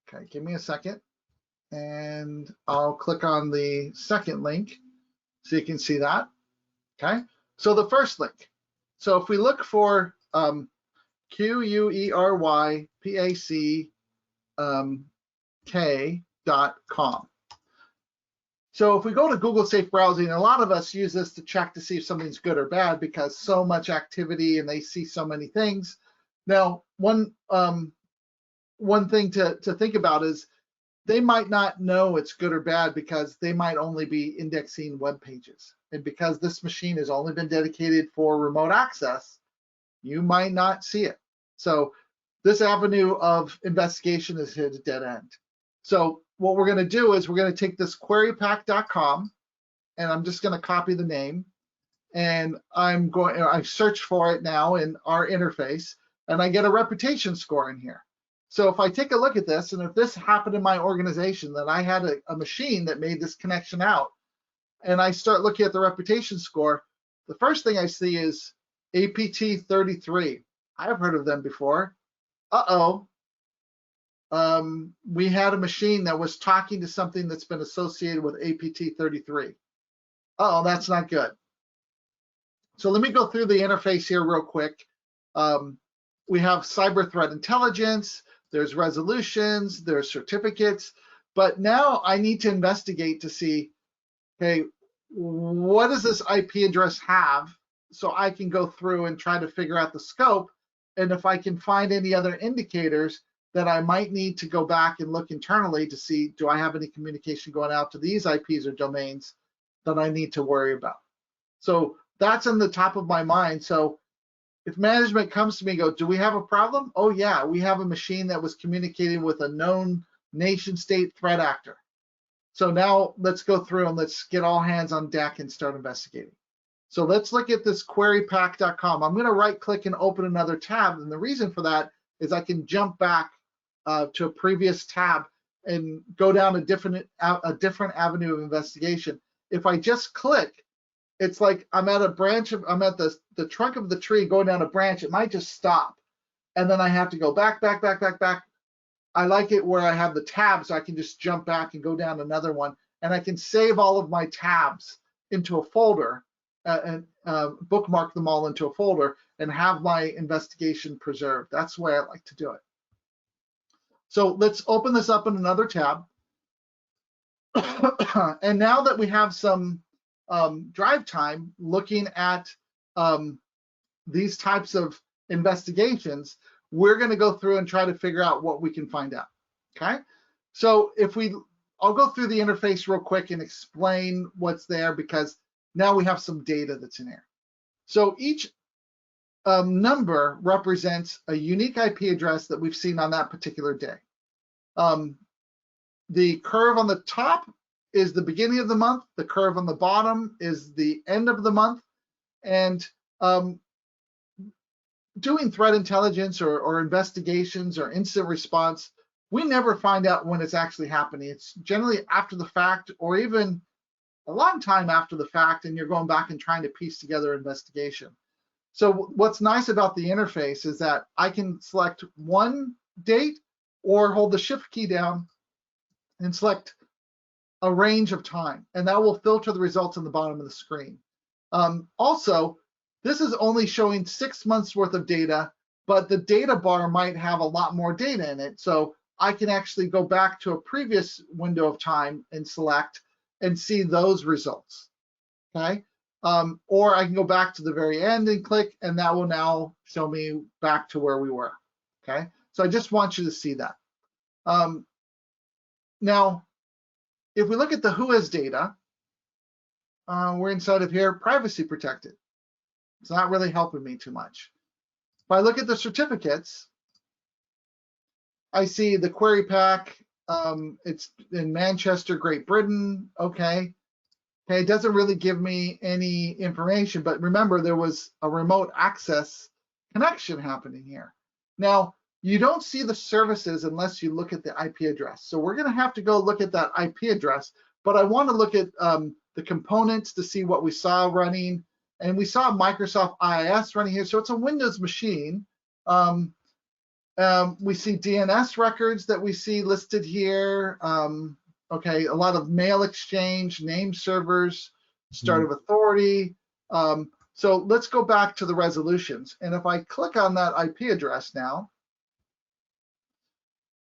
Okay, give me a second. And I'll click on the second link so you can see that, okay? So the first link. So if we look for querypack.com. So if we go to Google Safe Browsing, a lot of us use this to check to see if something's good or bad because so much activity and they see so many things. Now, one thing to think about is they might not know it's good or bad because they might only be indexing web pages. And because this machine has only been dedicated for remote access, you might not see it. So this avenue of investigation is hit a dead end. So what we're going to do is we're going to take this querypack.com, and I'm just going to copy the name, and I've searched for it now in our interface, and I get a reputation score in here. So if I take a look at this, and if this happened in my organization, that I had a machine that made this connection out, and I start looking at the reputation score, the first thing I see is APT 33. I've heard of them before. We had a machine that was talking to something that's been associated with APT 33. That's not good. So let me go through the interface here real quick. We have cyber threat intelligence, there's resolutions, there's certificates, but now I need to investigate to see, okay, what does this IP address have, so I can go through and try to figure out the scope, and if I can find any other indicators that I might need to go back and look internally to see, do I have any communication going out to these IPs or domains that I need to worry about? So that's on the top of my mind. So if management comes to me and go, do we have a problem? Oh yeah, we have a machine that was communicating with a known nation state threat actor. So now let's go through and let's get all hands on deck and start investigating. So let's look at this querypack.com. I'm going to right click and open another tab. And the reason for that is I can jump back to a previous tab and go down a different avenue of investigation. If I just click, it's like I'm at a branch of, I'm at the trunk of the tree going down a branch. It might just stop. And then I have to go back. I like it where I have the tabs, so I can just jump back and go down another one. And I can save all of my tabs into a folder and bookmark them all into a folder and have my investigation preserved. That's the way I like to do it. So let's open this up in another tab. And now that we have some drive time looking at these types of investigations, we're going to go through and try to figure out what we can find out. Okay, so I'll go through the interface real quick and explain what's there, because now we have some data that's in here. So each number represents a unique IP address that we've seen on that particular day. The curve on the top is the beginning of the month. The curve on the bottom is the end of the month. And doing threat intelligence or investigations or incident response, we never find out when it's actually happening. It's generally after the fact, or even a long time after the fact, and you're going back and trying to piece together investigation. So what's nice about the interface is that I can select one date or hold the shift key down and select a range of time, and that will filter the results on the bottom of the screen. Also, this is only showing 6 months worth of data, but the data bar might have a lot more data in it. So I can actually go back to a previous window of time and select and see those results, okay? Or I can go back to the very end and click, and that will now show me back to where we were, okay? So I just want you to see that. Now, if we look at the WHOIS data, we're inside of here, privacy protected. It's not really helping me too much. If I look at the certificates, I see the query pack, it's in Manchester, Great Britain, okay. Okay, it doesn't really give me any information, but remember there was a remote access connection happening here. Now, you don't see the services unless you look at the IP address. So we're gonna have to go look at that IP address, but I wanna look at the components to see what we saw running. And we saw Microsoft IIS running here, so it's a Windows machine. We see DNS records that we see listed here. Okay, a lot of mail exchange, name servers, start of authority. So let's go back to the resolutions. And if I click on that IP address now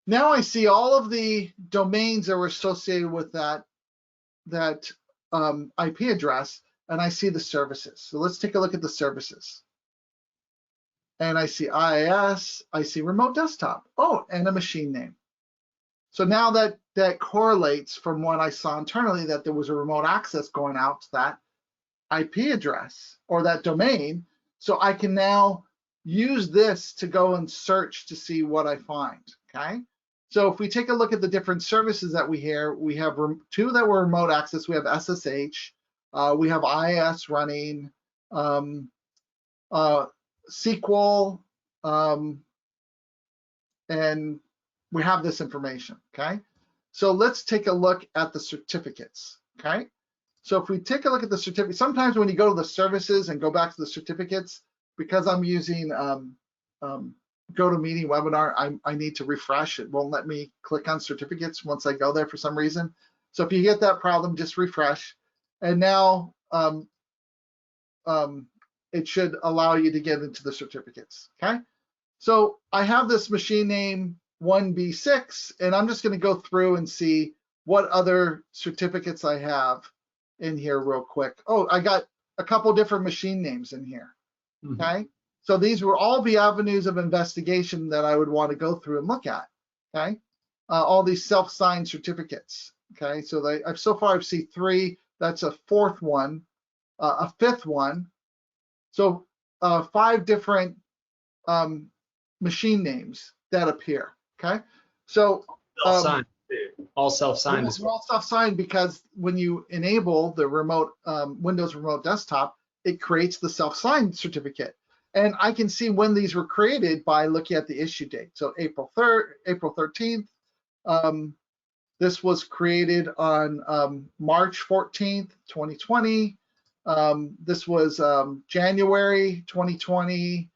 I see all of the domains that were associated with that IP address, and I see the services. So let's take a look at the services. And I see IIS, I see remote desktop. Oh, and a machine name. So now that correlates from what I saw internally, that there was a remote access going out to that IP address or that domain. So I can now use this to go and search to see what I find, okay? So if we take a look at the different services that we have two that were remote access. We have SSH, we have IIS running, SQL, and we have this information, okay? So let's take a look at the certificates, okay? So if we take a look at the certificate, sometimes when you go to the services and go back to the certificates, because I'm using GoToMeeting webinar, I need to refresh. It won't let me click on certificates once I go there for some reason. So if you get that problem, just refresh. And now it should allow you to get into the certificates, okay? So I have this machine name 1B6, and I'm just gonna go through and see what other certificates I have in here real quick. Oh, I got a couple different machine names in here, okay? So these will all be avenues of investigation that I would want to go through and look at, okay? All these self-signed certificates, okay? So so far I've seen 3, that's a 4th one, a 5th one. So 5 different machine names that appear, okay? So Self-signed, all self-signed as well. All self-signed because when you enable the remote Windows Remote Desktop, it creates the self-signed certificate. And I can see when these were created by looking at the issue date. So April 13th. This was created on March 14th, 2020. This was January 2020.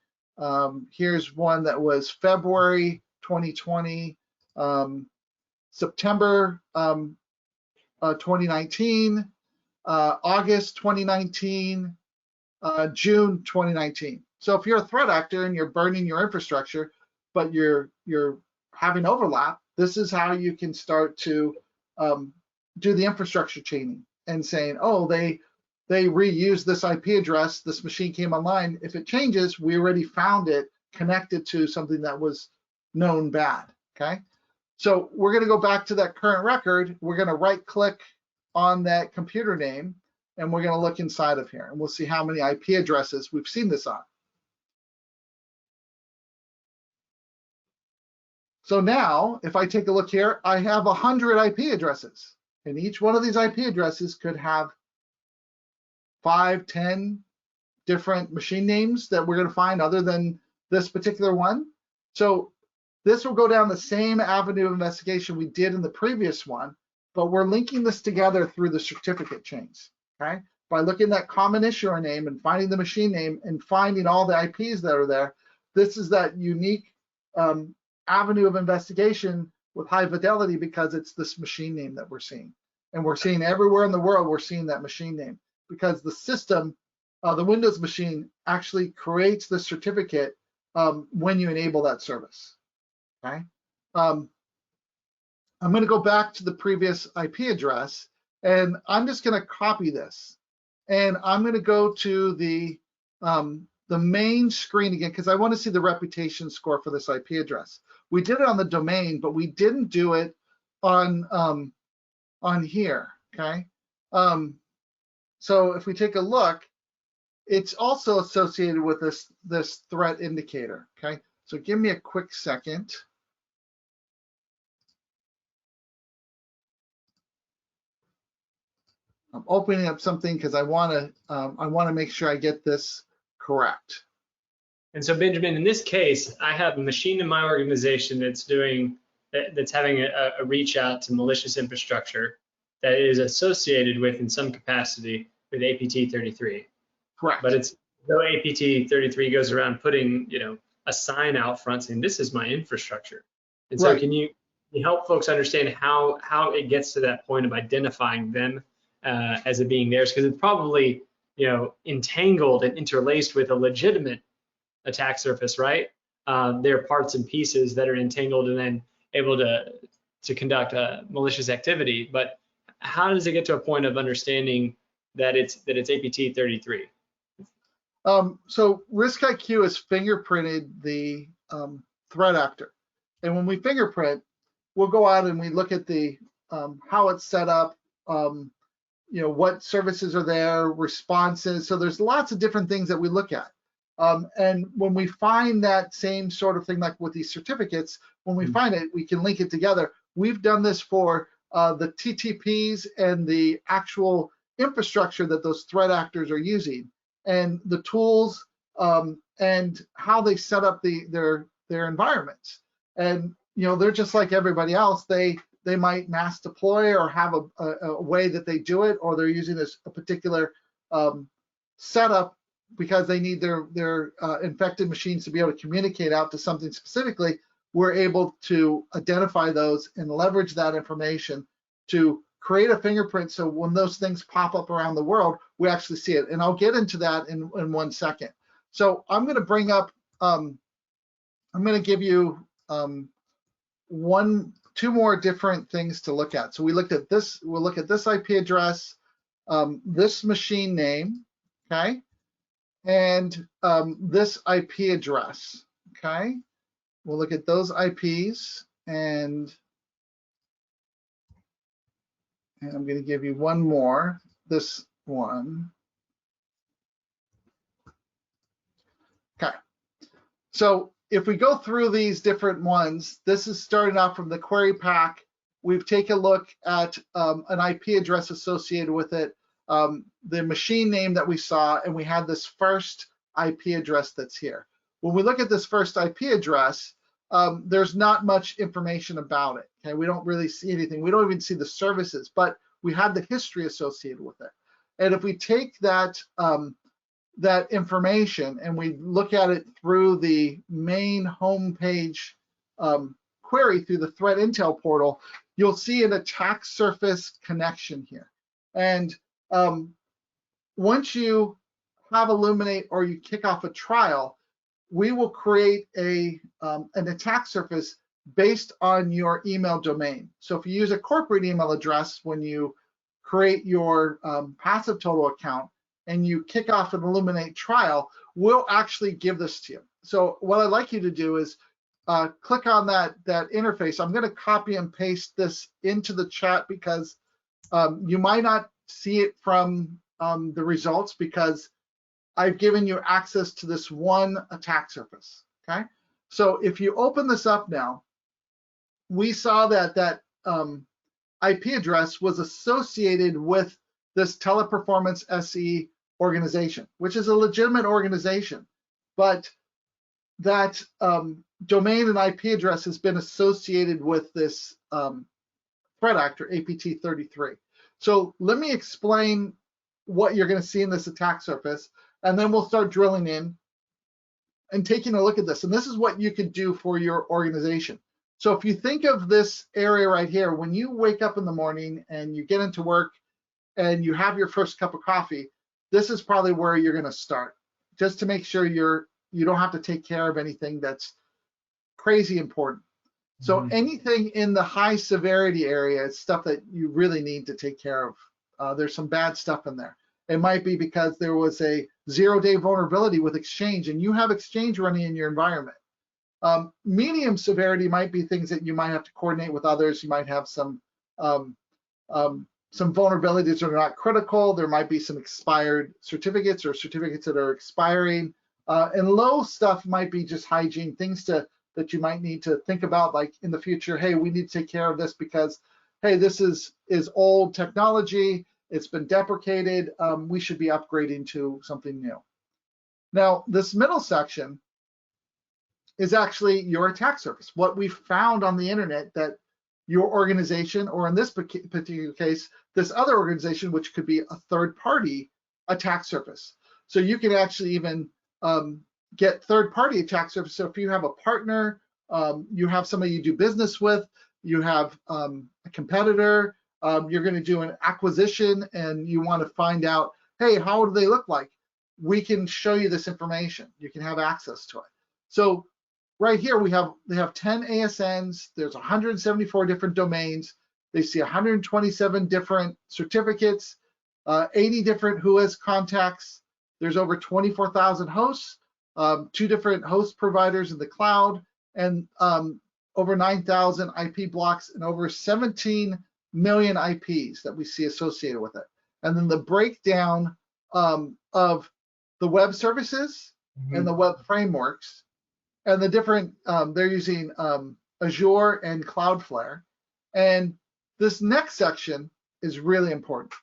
Here's one that was February 2020, September 2019, August 2019, June 2019. So if you're a threat actor and you're burning your infrastructure, but you're having overlap, this is how you can start to do the infrastructure chaining and saying, oh, they reused this IP address, this machine came online. If it changes, we already found it connected to something that was known bad, okay? So we're gonna go back to that current record. We're gonna right click on that computer name and we're gonna look inside of here and we'll see how many IP addresses we've seen this on. So now, if I take a look here, I have 100 IP addresses, and each one of these IP addresses could have 5, 10 different machine names that we're going to find other than this particular one. So this will go down the same avenue of investigation we did in the previous one, but we're linking this together through the certificate chains, okay? By looking at that common issuer name and finding the machine name and finding all the IPs that are there, this is that unique avenue of investigation with high fidelity because it's this machine name that we're seeing. And we're seeing everywhere in the world, we're seeing that machine name because the system, the Windows machine actually creates the certificate when you enable that service, okay? I'm gonna go back to the previous IP address and I'm just gonna copy this. And I'm gonna go to the main screen again because I wanna see the reputation score for this IP address. We did it on the domain, but we didn't do it on here, okay? So if we take a look, it's also associated with this threat indicator, okay? So give me a quick second. I'm opening up something because I want to make sure I get this correct. And so, Benjamin, in this case, I have a machine in my organization that's having a reach out to malicious infrastructure that is associated with, in some capacity, with APT33. Correct. But it's though APT33 goes around putting, a sign out front saying this is my infrastructure. And so, right. Can you help folks understand how it gets to that point of identifying them as it being theirs? Because it's probably entangled and interlaced with a legitimate attack surface, right? There are parts and pieces that are entangled and then able to conduct malicious activity. But how does it get to a point of understanding that it's APT33? So RiskIQ has fingerprinted the threat actor, and when we fingerprint, we'll go out and we look at the how it's set up, what services are there, responses. So there's lots of different things that we look at. And when we find that same sort of thing, like with these certificates, when we find it, we can link it together. We've done this for the TTPs and the actual infrastructure that those threat actors are using, and the tools and how they set up their environments. And they're just like everybody else. They might mass deploy or have a way that they do it, or they're using a particular setup because they need their infected machines to be able to communicate out to something specifically. We're able to identify those and leverage that information to create a fingerprint, so when those things pop up around the world, we actually see it. And I'll get into that in 1 second. So I'm going to bring up, I'm going to give you two more different things to look at. So we looked at this, we'll look at this IP address, this machine name, okay, and this IP address, okay. We'll look at those IPs, and I'm going to give you one more, this one. Okay, so if we go through these different ones, this is starting off from the query pack. We've taken a look at an IP address associated with it, the machine name that we saw, and we had this first IP address that's here. When we look at this first IP address, there's not much information about it. Okay, we don't really see anything. We don't even see the services, but we had the history associated with it. And if we take that that information and we look at it through the main homepage query through the threat intel portal, you'll see an attack surface connection here. And once you have Illuminate or you kick off a trial, we will create an attack surface based on your email domain. So if you use a corporate email address when you create your passive total account and you kick off an Illuminate trial, we'll actually give this to you. So what I'd like you to do is click on that interface. I'm going to copy and paste this into the chat because you might not see it from the results because I've given you access to this one attack surface, okay? So if you open this up now, we saw that IP address was associated with this Teleperformance SE organization, which is a legitimate organization, but that domain and IP address has been associated with this threat actor, APT33. So let me explain what you're going to see in this attack surface, and then we'll start drilling in and taking a look at this. And this is what you could do for your organization. So if you think of this area right here, when you wake up in the morning and you get into work and you have your first cup of coffee, this is probably where you're going to start, just to make sure you don't have to take care of anything that's crazy important. So anything in the high severity area is stuff that you really need to take care of. There's some bad stuff in there. It might be because there was a 0-day vulnerability with Exchange and you have Exchange running in your environment. Medium severity might be things that you might have to coordinate with others. You might have some vulnerabilities that are not critical. There might be some expired certificates or certificates that are expiring. And low stuff might be just hygiene, things that you might need to think about, like in the future, hey, we need to take care of this because, hey, this is old technology. It's been deprecated. We should be upgrading to something new. Now, this middle section is actually your attack surface. What we found on the internet that your organization, or in this particular case, this other organization, which could be a third-party attack surface. So you can actually even get third-party attack surface. So if you have a partner, you have somebody you do business with, you have a competitor, you're going to do an acquisition and you want to find out, hey, how do they look like? We can show you this information. You can have access to it. So right here they have 10 ASNs. There's 174 different domains. They see 127 different certificates, 80 different WHOIS contacts. There's over 24,000 hosts, 2 different host providers in the cloud, and over 9,000 IP blocks and over 17 million IPs that we see associated with it. And then the breakdown of the web services and the web frameworks and the different, they're using Azure and Cloudflare. And this next section is really important.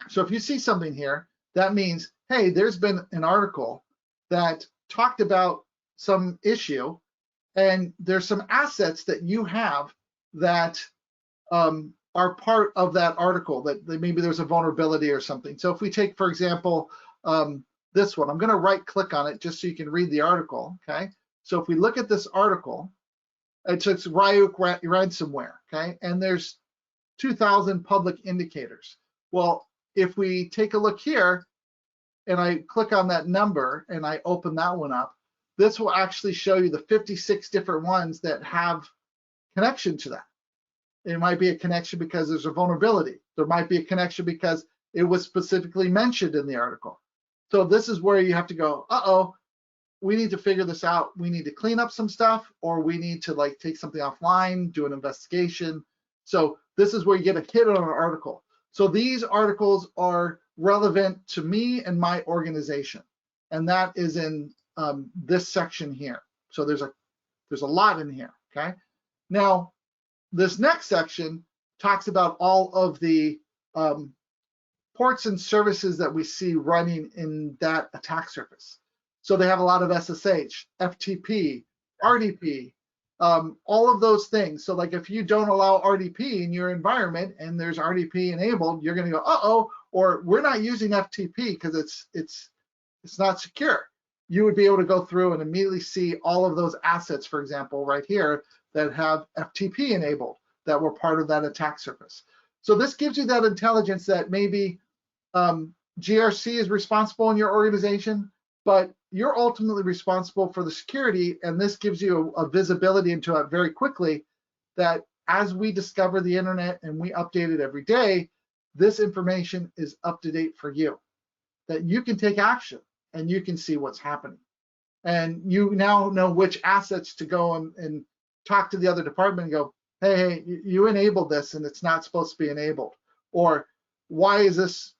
So if you see something here, that means, hey, there's been an article that talked about some issue, and there's some assets that you have that are part of that article, that maybe there's a vulnerability or something. So if we take, for example, this one, I'm going to right click on it just so you can read the article, okay? So if we look at this article, it's Ryuk ransomware, okay? And there's 2,000 public indicators. Well, if we take a look here and I click on that number and I open that one up, this will actually show you the 56 different ones that have connection to that. It might be a connection because there's a vulnerability. There might be a connection because it was specifically mentioned in the article. So this is where you have to go, uh-oh, we need to figure this out. We need to clean up some stuff, or we need to like take something offline, do an investigation. So this is where you get a hit on an article. So these articles are relevant to me and my organization. And that is in this section here. So there's a lot in here, okay? Now, this next section talks about all of the ports and services that we see running in that attack surface. So they have a lot of SSH, FTP, RDP, all of those things. So like if you don't allow RDP in your environment and there's RDP enabled, you're going to go, uh-oh, or we're not using FTP because it's not secure. You would be able to go through and immediately see all of those assets, for example, right here that have FTP enabled that were part of that attack surface. So this gives you that intelligence that maybe GRC is responsible in your organization, but you're ultimately responsible for the security, and this gives you a visibility into it very quickly, that as we discover the internet and we update it every day, this information is up to date for you, that you can take action and you can see what's happening. And you now know which assets to go and talk to the other department and go, hey, you enabled this and it's not supposed to be enabled. Or why is this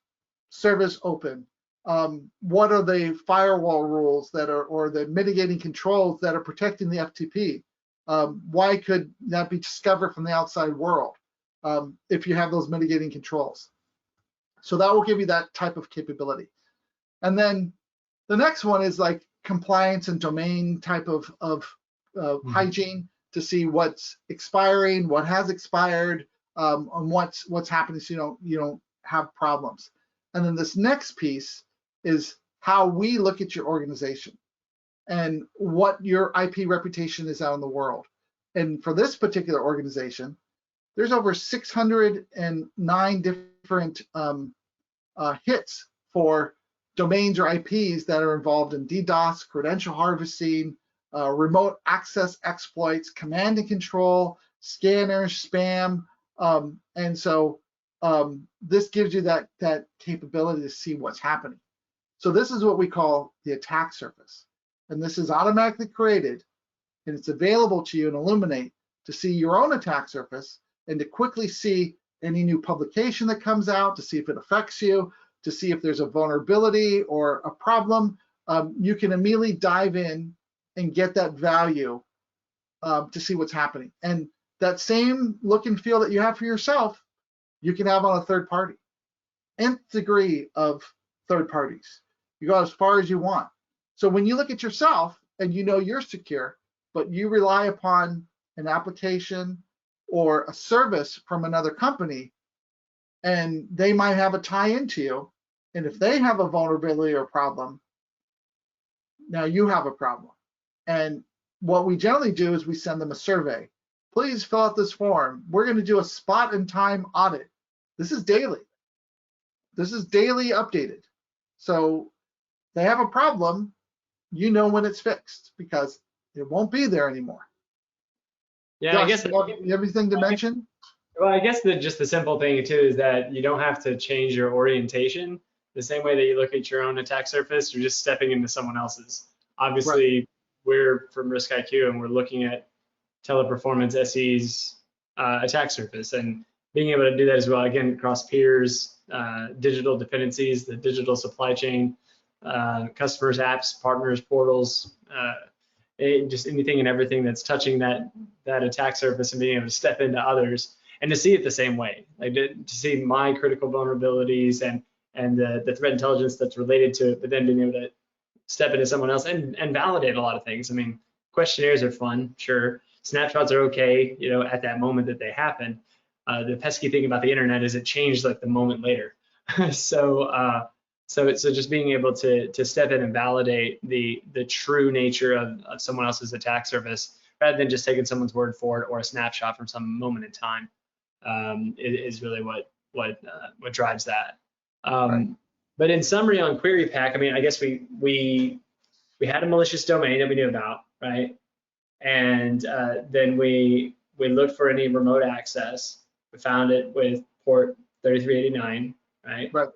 service open? What are the firewall rules that are, or the mitigating controls that are protecting the FTP? Why could that be discovered from the outside world if you have those mitigating controls? So that will give you that type of capability. And then the next one is like compliance and domain type of hygiene, to see what's expiring, what has expired, and what's happening, so you don't have problems. And then this next piece is how we look at your organization and what your IP reputation is out in the world. And for this particular organization, there's over 609 different hits for domains or IPs that are involved in DDoS, credential harvesting, remote access exploits, command and control, scanners, spam, and so this gives you that capability to see what's happening. So this is what we call the attack surface, and this is automatically created, and it's available to you in Illuminate to see your own attack surface and to quickly see any new publication that comes out, to see if it affects you, to see if there's a vulnerability or a problem. You can immediately dive in and get that value to see what's happening. And that same look and feel that you have for yourself, you can have on a third party. Nth degree of third parties. You go as far as you want. So when you look at yourself and you know you're secure, but you rely upon an application or a service from another company, and they might have a tie into you, and if they have a vulnerability or problem, now you have a problem. And what we generally do is we send them a survey. Please fill out this form. We're going to do a spot and time audit. This is daily. This is daily updated. So they have a problem, you know when it's fixed, because it won't be there anymore. Yeah, Josh, I guess you have anything to mention? Well, I guess just the simple thing too is that you don't have to change your orientation the same way that you look at your own attack surface. You're just stepping into someone else's. Obviously, right. We're from RiskIQ and we're looking at Teleperformance SE's attack surface, and being able to do that as well, again, across peers, digital dependencies, the digital supply chain, customers, apps, partners, portals, just anything and everything that's touching that attack surface and being able to step into others and to see it the same way, like to see my critical vulnerabilities and the threat intelligence that's related to it, but then being able to step into someone else and validate a lot of things. I mean, questionnaires are fun, sure. Snapshots are okay, you know, at that moment that they happen. The pesky thing about the internet is it changed like the moment later. So just being able to step in and validate the true nature of someone else's attack surface rather than just taking someone's word for it or a snapshot from some moment in time is really what drives that. Right. But in summary on Query Pack, I mean, I guess we had a malicious domain that we knew about, right? And then we looked for any remote access. We found it with port 3389, right? Right.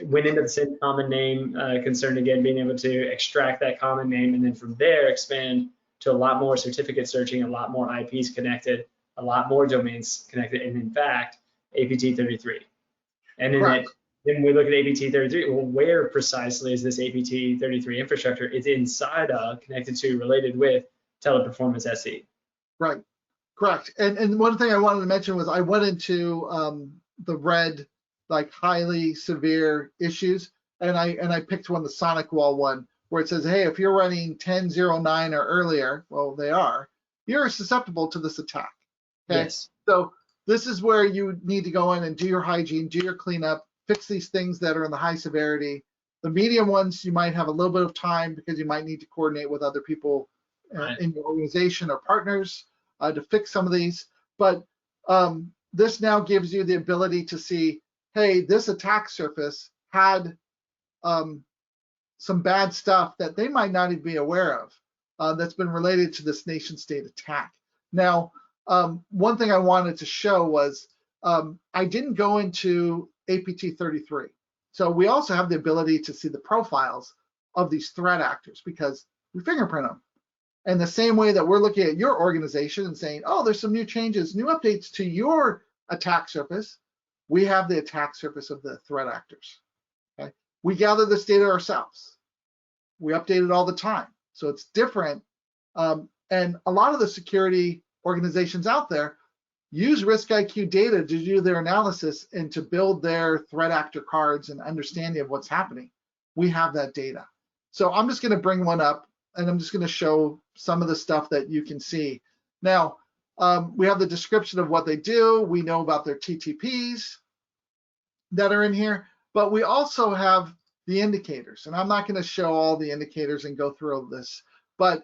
Went into the same common name concern again, being able to extract that common name, and then from there expand to a lot more certificate searching, a lot more IPs connected, a lot more domains connected, and in fact, APT33. And then we look at APT33. Well, where precisely is this APT33 infrastructure? It's inside of, connected to, related with Teleperformance SE. Right. Correct. And one thing I wanted to mention was I went into the red, like highly severe issues, and I picked one, the Sonic Wall one, where it says, hey, if you're running 10.09 or earlier, well, they are, you're susceptible to this attack. Okay. Yes. So this is where you need to go in and do your hygiene, do your cleanup, fix these things that are in the high severity. The medium ones, you might have a little bit of time because you might need to coordinate with other people in your organization or partners to fix some of these. But this now gives you the ability to see, hey, this attack surface had some bad stuff that they might not even be aware of that's been related to this nation state attack. Now, one thing I wanted to show was I didn't go into APT33. So we also have the ability to see the profiles of these threat actors because we fingerprint them. And the same way that we're looking at your organization and saying, oh, there's some new changes, new updates to your attack surface, we have the attack surface of the threat actors. Okay? We gather this data ourselves. We update it all the time. So it's different. And a lot of the security organizations out there use RiskIQ data to do their analysis and to build their threat actor cards and understanding of what's happening. We have that data. So I'm just going to bring one up and I'm just going to show some of the stuff that you can see. Now, we have the description of what they do. We know about their TTPs that are in here, but we also have the indicators. And I'm not going to show all the indicators and go through all this, but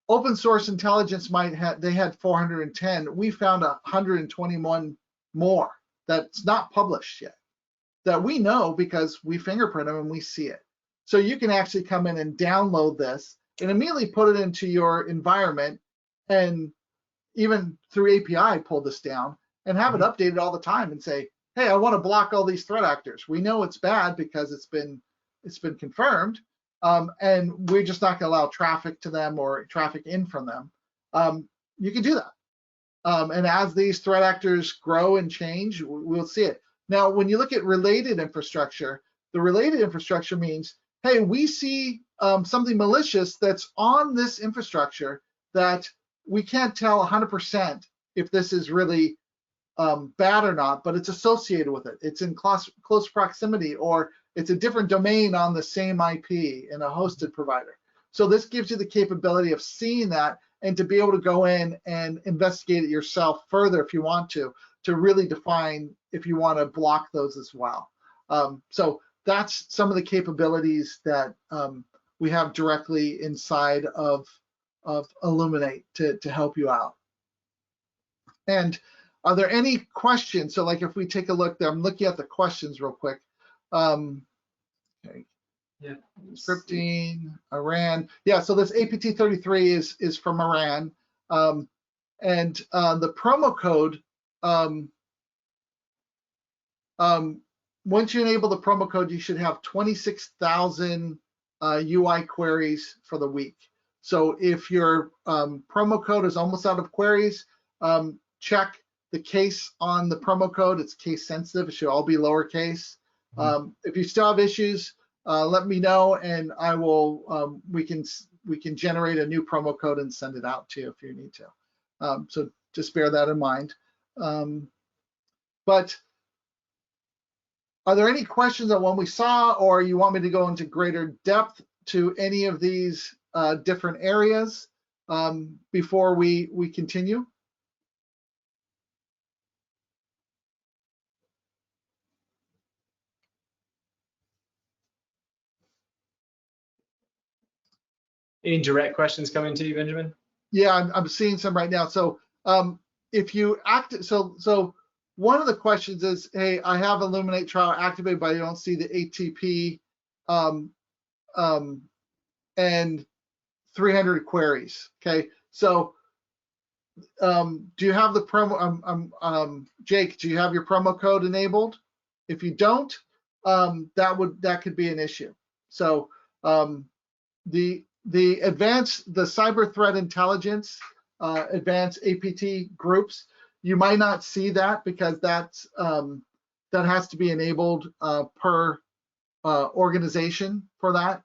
open source intelligence they had 410. We found 121 more that's not published yet that we know because we fingerprint them and we see it. So you can actually come in and download this and immediately put it into your environment and even through API pull this down and have it updated all the time and say, hey, I want to block all these threat actors. We know it's bad because it's been confirmed. And we're just not going to allow traffic to them or traffic in from them. You can do that. And as these threat actors grow and change, we'll see it. Now, when you look at related infrastructure, the related infrastructure means, hey, we see something malicious that's on this infrastructure that we can't tell 100% if this is really bad or not, but it's associated with it. It's in close proximity, or it's a different domain on the same IP in a hosted provider. So this gives you the capability of seeing that and to be able to go in and investigate it yourself further if you want to really define if you want to block those as well. So that's some of the capabilities that we have directly inside of Illuminate to help you out. And are there any questions? So like if we take a look there, I'm looking at the questions real quick. Okay. Yeah. Scripting, Iran. Yeah, so this APT33 is from Iran. And the promo code, once you enable the promo code, you should have 26,000 UI queries for the week. So if your promo code is almost out of queries, check the case on the promo code. It's case sensitive. It should all be lowercase. If you still have issues, let me know, and I will. We can generate a new promo code and send it out to you if you need to. So just bear that in mind. But are there any questions on what we saw, or you want me to go into greater depth to any of these different areas before we continue? Any direct questions coming to you, Benjamin? Yeah, I'm seeing some right now. So if you so one of the questions is, hey, I have Illuminate trial activated, but I don't see the ATP and 300 queries. Okay, so do you have the promo? Jake, do you have your promo code enabled? If you don't, that could be an issue. So the cyber threat intelligence advanced APT groups, you might not see that because that has to be enabled per organization for that.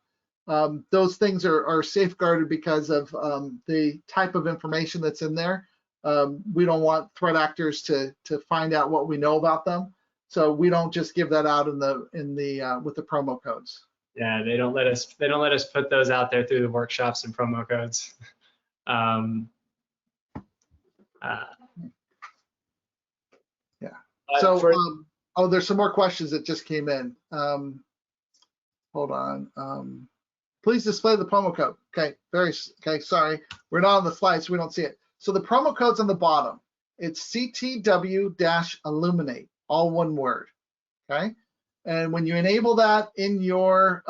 Those things are safeguarded because of the type of information that's in there. We don't want threat actors to find out what we know about them, so we don't just give that out with the promo codes. Yeah, they don't let us put those out there through the workshops and promo codes. Yeah. So oh, there's some more questions that just came in. Hold on. Please display the promo code. Okay, sorry. We're not on the slide, so we don't see it. So the promo code's on the bottom. It's CTW-Illuminate, all one word. Okay. And when you enable that in your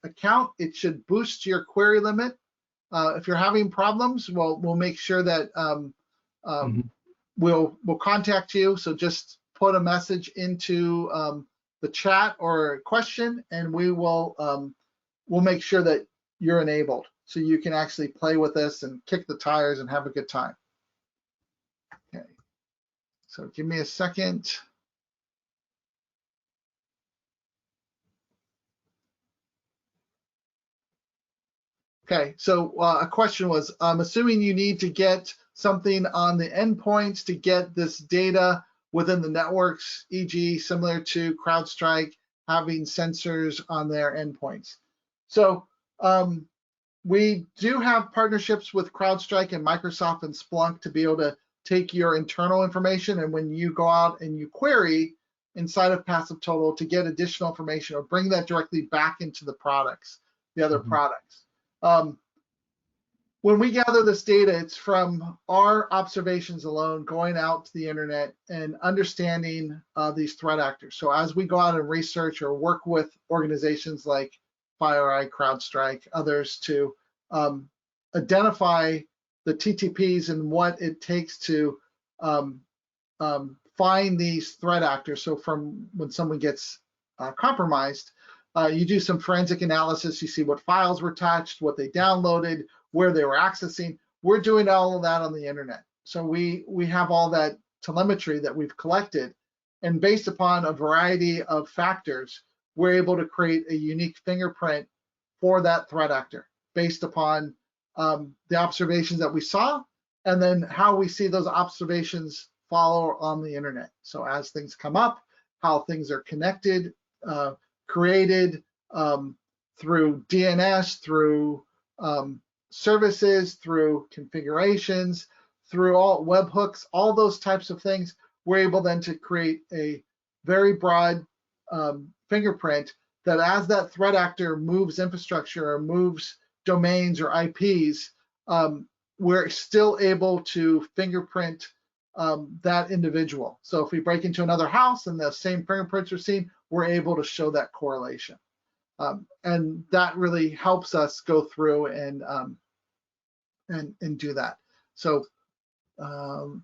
account, it should boost your query limit. If you're having problems, we'll make sure that we'll contact you. So just put a message into the chat or a question, and we'll make sure that you're enabled so you can actually play with this and kick the tires and have a good time. Okay. So give me a second. Okay, so a question was, I'm assuming you need to get something on the endpoints to get this data within the networks, e.g. similar to Crowdstrike having sensors on their endpoints. So we do have partnerships with Crowdstrike and Microsoft and Splunk to be able to take your internal information, and when you go out and you query inside of Passive Total to get additional information or bring that directly back into the products, the other products. When we gather this data, it's from our observations alone, going out to the internet and understanding these threat actors. So as we go out and research or work with organizations like FireEye, CrowdStrike, others to identify the TTPs and what it takes to find these threat actors. So from when someone gets compromised, you do some forensic analysis, you see what files were touched, what they downloaded, where they were accessing. We're doing all of that on the internet. So we have all that telemetry that we've collected, and based upon a variety of factors, we're able to create a unique fingerprint for that threat actor based upon the observations that we saw, and then how we see those observations follow on the internet. So as things come up, how things are connected, created through DNS, through services, through configurations, through all webhooks, all those types of things. We're able then to create a very broad fingerprint that as that threat actor moves infrastructure or moves domains or IPs, we're still able to fingerprint that individual. So if we break into another house and the same fingerprints are seen, we're able to show that correlation. And that really helps us go through and do that. So and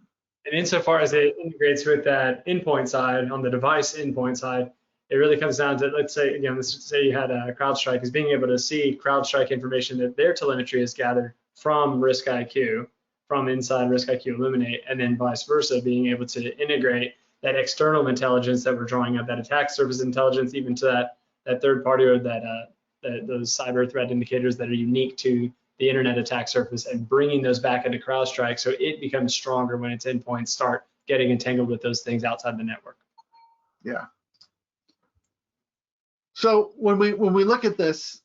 insofar as it integrates with that endpoint side, on the device endpoint side, it really comes down to, let's say, again, let's say you had a CrowdStrike, is being able to see CrowdStrike information that their telemetry is gathered from RiskIQ, from inside RiskIQ Illuminate, and then vice versa, being able to integrate that external intelligence that we're drawing up, that attack surface intelligence, even to that third party or those cyber threat indicators that are unique to the internet attack surface and bringing those back into Crowdstrike so it becomes stronger when its endpoints start getting entangled with those things outside the network. Yeah. So when we look at this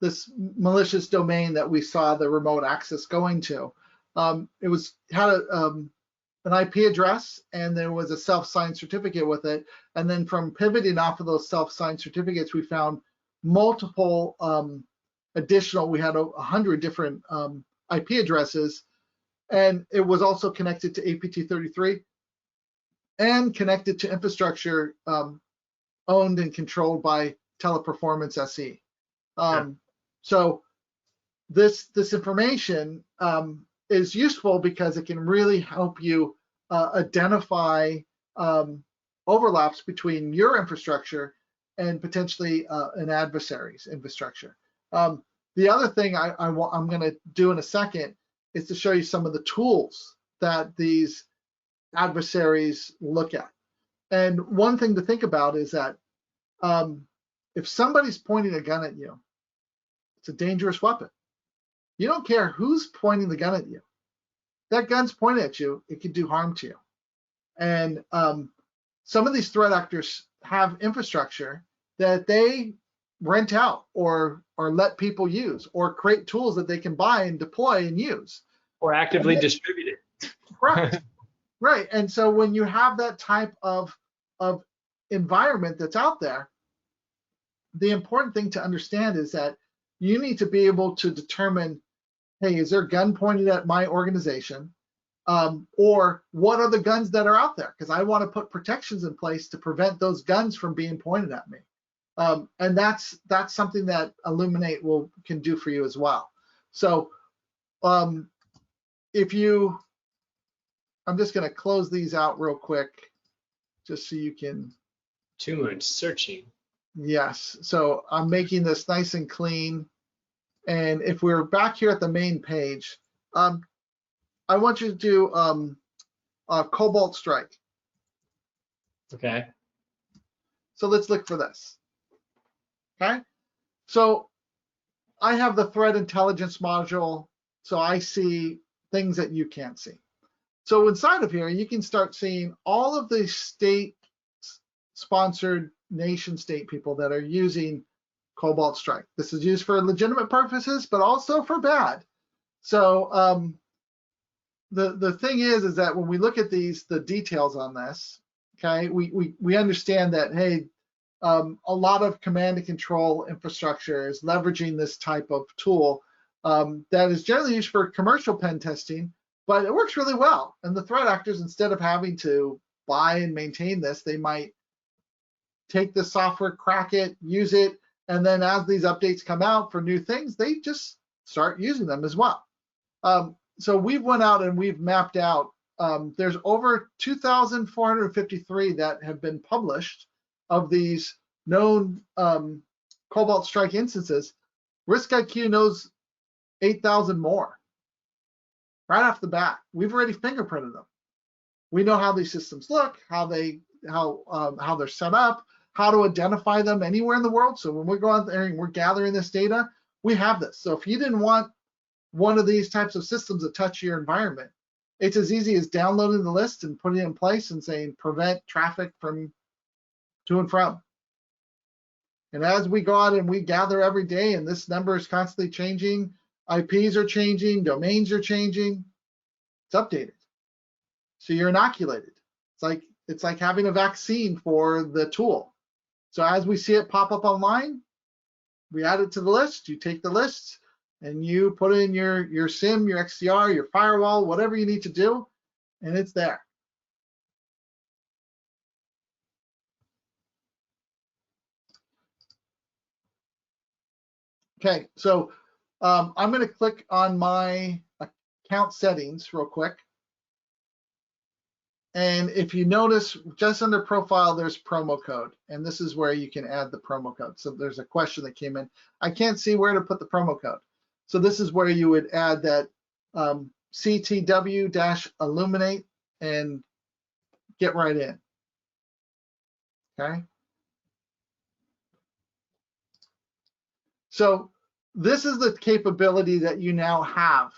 this malicious domain that we saw the remote access going to, it had an IP address, and there was a self-signed certificate with it. And then from pivoting off of those self-signed certificates, we found multiple additional. We had 100 different IP addresses, and it was also connected to APT33 and connected to infrastructure owned and controlled by Teleperformance SE. So this information is useful because it can really help you identify overlaps between your infrastructure and potentially an adversary's infrastructure. The other thing I'm going to do in a second is to show you some of the tools that these adversaries look at. And one thing to think about is that if somebody's pointing a gun at you, it's a dangerous weapon. You don't care who's pointing the gun at you. That gun's pointed at you, it could do harm to you. And some of these threat actors have infrastructure that they rent out or let people use, or create tools that they can buy and deploy and use. Or actively distribute it. Correct. Right. And so when you have that type of environment that's out there, the important thing to understand is that you need to be able to determine, hey, is there a gun pointed at my organization? Or what are the guns that are out there? Because I want to put protections in place to prevent those guns from being pointed at me. And that's something that Illuminate can do for you as well. So I'm just going to close these out real quick, just so you can. Too much searching. Yes. So I'm making this nice and clean. And if we're back here at the main page, I want you to do Cobalt Strike. Okay. So let's look for this. Okay. So I have the threat intelligence module, so I see things that you can't see. So inside of here, you can start seeing all of the state-sponsored nation-state people that are using Cobalt Strike. This is used for legitimate purposes, but also for bad. So the thing is that when we look at the details on this, okay, we understand that, hey, a lot of command and control infrastructure is leveraging this type of tool that is generally used for commercial pen testing, but it works really well. And the threat actors, instead of having to buy and maintain this, they might take the software, crack it, use it, and then as these updates come out for new things, they just start using them as well. So we've went out and we've mapped out, there's over 2,453 that have been published of these known Cobalt Strike instances. RiskIQ knows 8,000 more. Right off the bat, we've already fingerprinted them. We know how these systems look, how they're set up, how to identify them anywhere in the world. So when we go out there and we're gathering this data, we have this. So if you didn't want one of these types of systems to touch your environment, it's as easy as downloading the list and putting it in place and saying prevent traffic from to and from. And as we go out and we gather every day, and this number is constantly changing, IPs are changing, domains are changing, it's updated. So you're inoculated. It's like having a vaccine for the tool. So as we see it pop up online, we add it to the list, you take the list, and you put in your SIM, your XDR, your firewall, whatever you need to do, and it's there. Okay, so I'm going to click on my account settings real quick. And if you notice, just under profile, there's promo code, and this is where you can add the promo code. So there's a question that came in. I can't see where to put the promo code. So this is where you would add that CTW-Illuminate and get right in. Okay. So this is the capability that you now have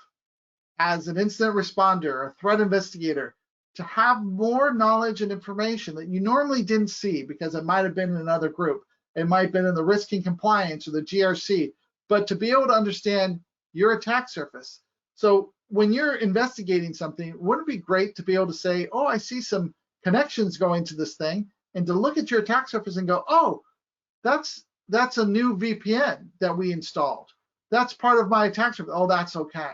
as an incident responder, a threat investigator, to have more knowledge and information that you normally didn't see because it might have been in another group. It might have been in the risk and compliance or the GRC, but to be able to understand your attack surface. So when you're investigating something, wouldn't it be great to be able to say, oh, I see some connections going to this thing, and to look at your attack surface and go, oh, that's a new VPN that we installed. That's part of my attack surface. Oh, that's okay.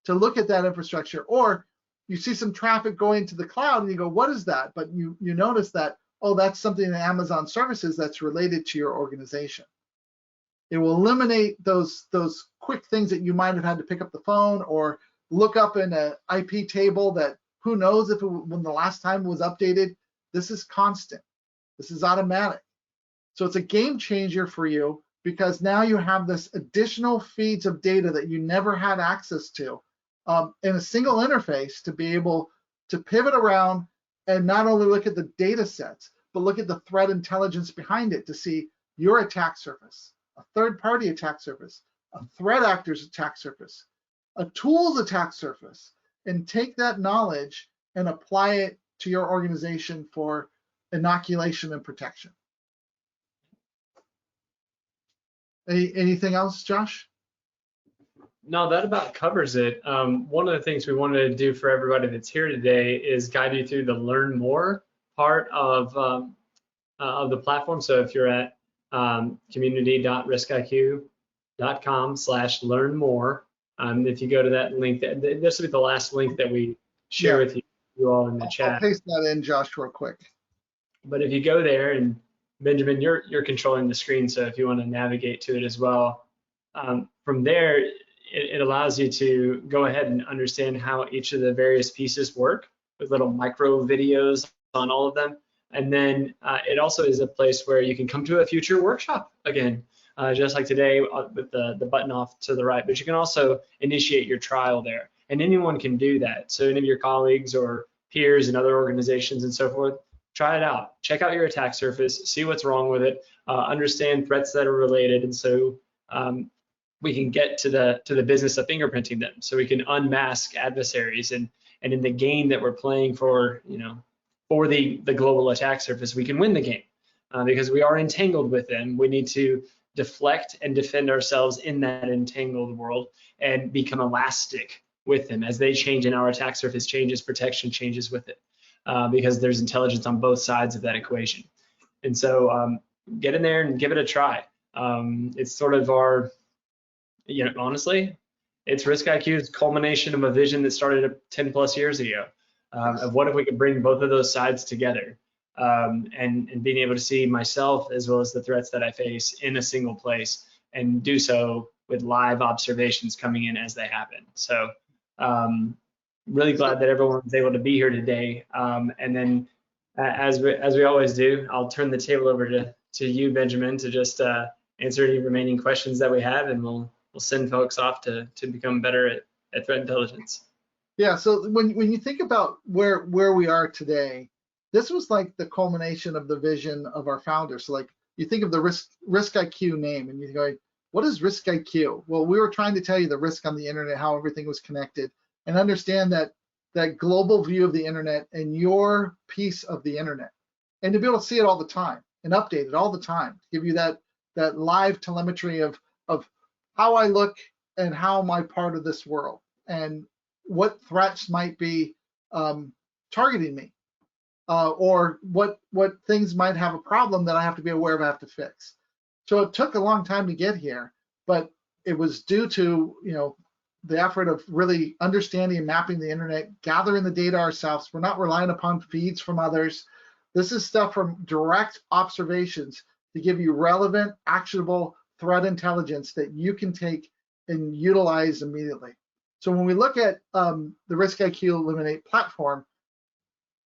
To look at that infrastructure, or you see some traffic going to the cloud and you go, what is that? But you notice that, oh, that's something in Amazon services that's related to your organization. It will eliminate those quick things that you might have had to pick up the phone or look up in an IP table that who knows if when the last time it was updated. This is constant. This is automatic. So it's a game changer for you because now you have this additional feeds of data that you never had access to in a single interface to be able to pivot around and not only look at the data sets, but look at the threat intelligence behind it to see your attack surface, a third-party attack surface, a threat actor's attack surface, a tool's attack surface, and take that knowledge and apply it to your organization for inoculation and protection. Anything else, Josh? No, that about covers it. One of the things we wanted to do for everybody that's here today is guide you through the learn more part of the platform. So if you're at community.riskiq.com/learn more, if you go to that link, this will be the last link that we share with you all in the chat. I'll paste that in, Josh, real quick. But if you go there, and Benjamin, you're controlling the screen, so if you want to navigate to it as well, from there, it allows you to go ahead and understand how each of the various pieces work with little micro videos on all of them. And then it also is a place where you can come to a future workshop again, just like today with the button off to the right. But you can also initiate your trial there, and anyone can do that. So any of your colleagues or peers in other organizations and so forth, try it out. Check out your attack surface, see what's wrong with it, understand threats that are related, and so we can get to the business of fingerprinting them, so we can unmask adversaries, and in the game that we're playing for, for the global attack surface, we can win the game because we are entangled with them. We need to deflect and defend ourselves in that entangled world and become elastic with them. As they change and our attack surface changes, protection changes with it because there's intelligence on both sides of that equation. And so get in there and give it a try. It's sort of our, honestly, it's RiskIQ's culmination of a vision that started 10 plus years ago of what if we could bring both of those sides together and being able to see myself as well as the threats that I face in a single place and do so with live observations coming in as they happen. So really glad that everyone was able to be here today. And then as we always do, I'll turn the table over to you, Benjamin, to just answer any remaining questions that we have, and we'll send folks off to become better at threat intelligence. Yeah, so when you think about where we are today, this was like the culmination of the vision of our founders. So like you think of the RiskIQ name and you go, what is RiskIQ? Well, we were trying to tell you the risk on the internet, how everything was connected, and understand that global view of the internet and your piece of the internet, and to be able to see it all the time and update it all the time, to give you that live telemetry of how I look and how am I part of this world and what threats might be targeting me or what things might have a problem that I have to be aware of, I have to fix. So it took a long time to get here, but it was due to the effort of really understanding and mapping the internet, gathering the data ourselves. We're not relying upon feeds from others. This is stuff from direct observations to give you relevant, actionable threat intelligence that you can take and utilize immediately. So when we look at the RiskIQ Illuminate platform,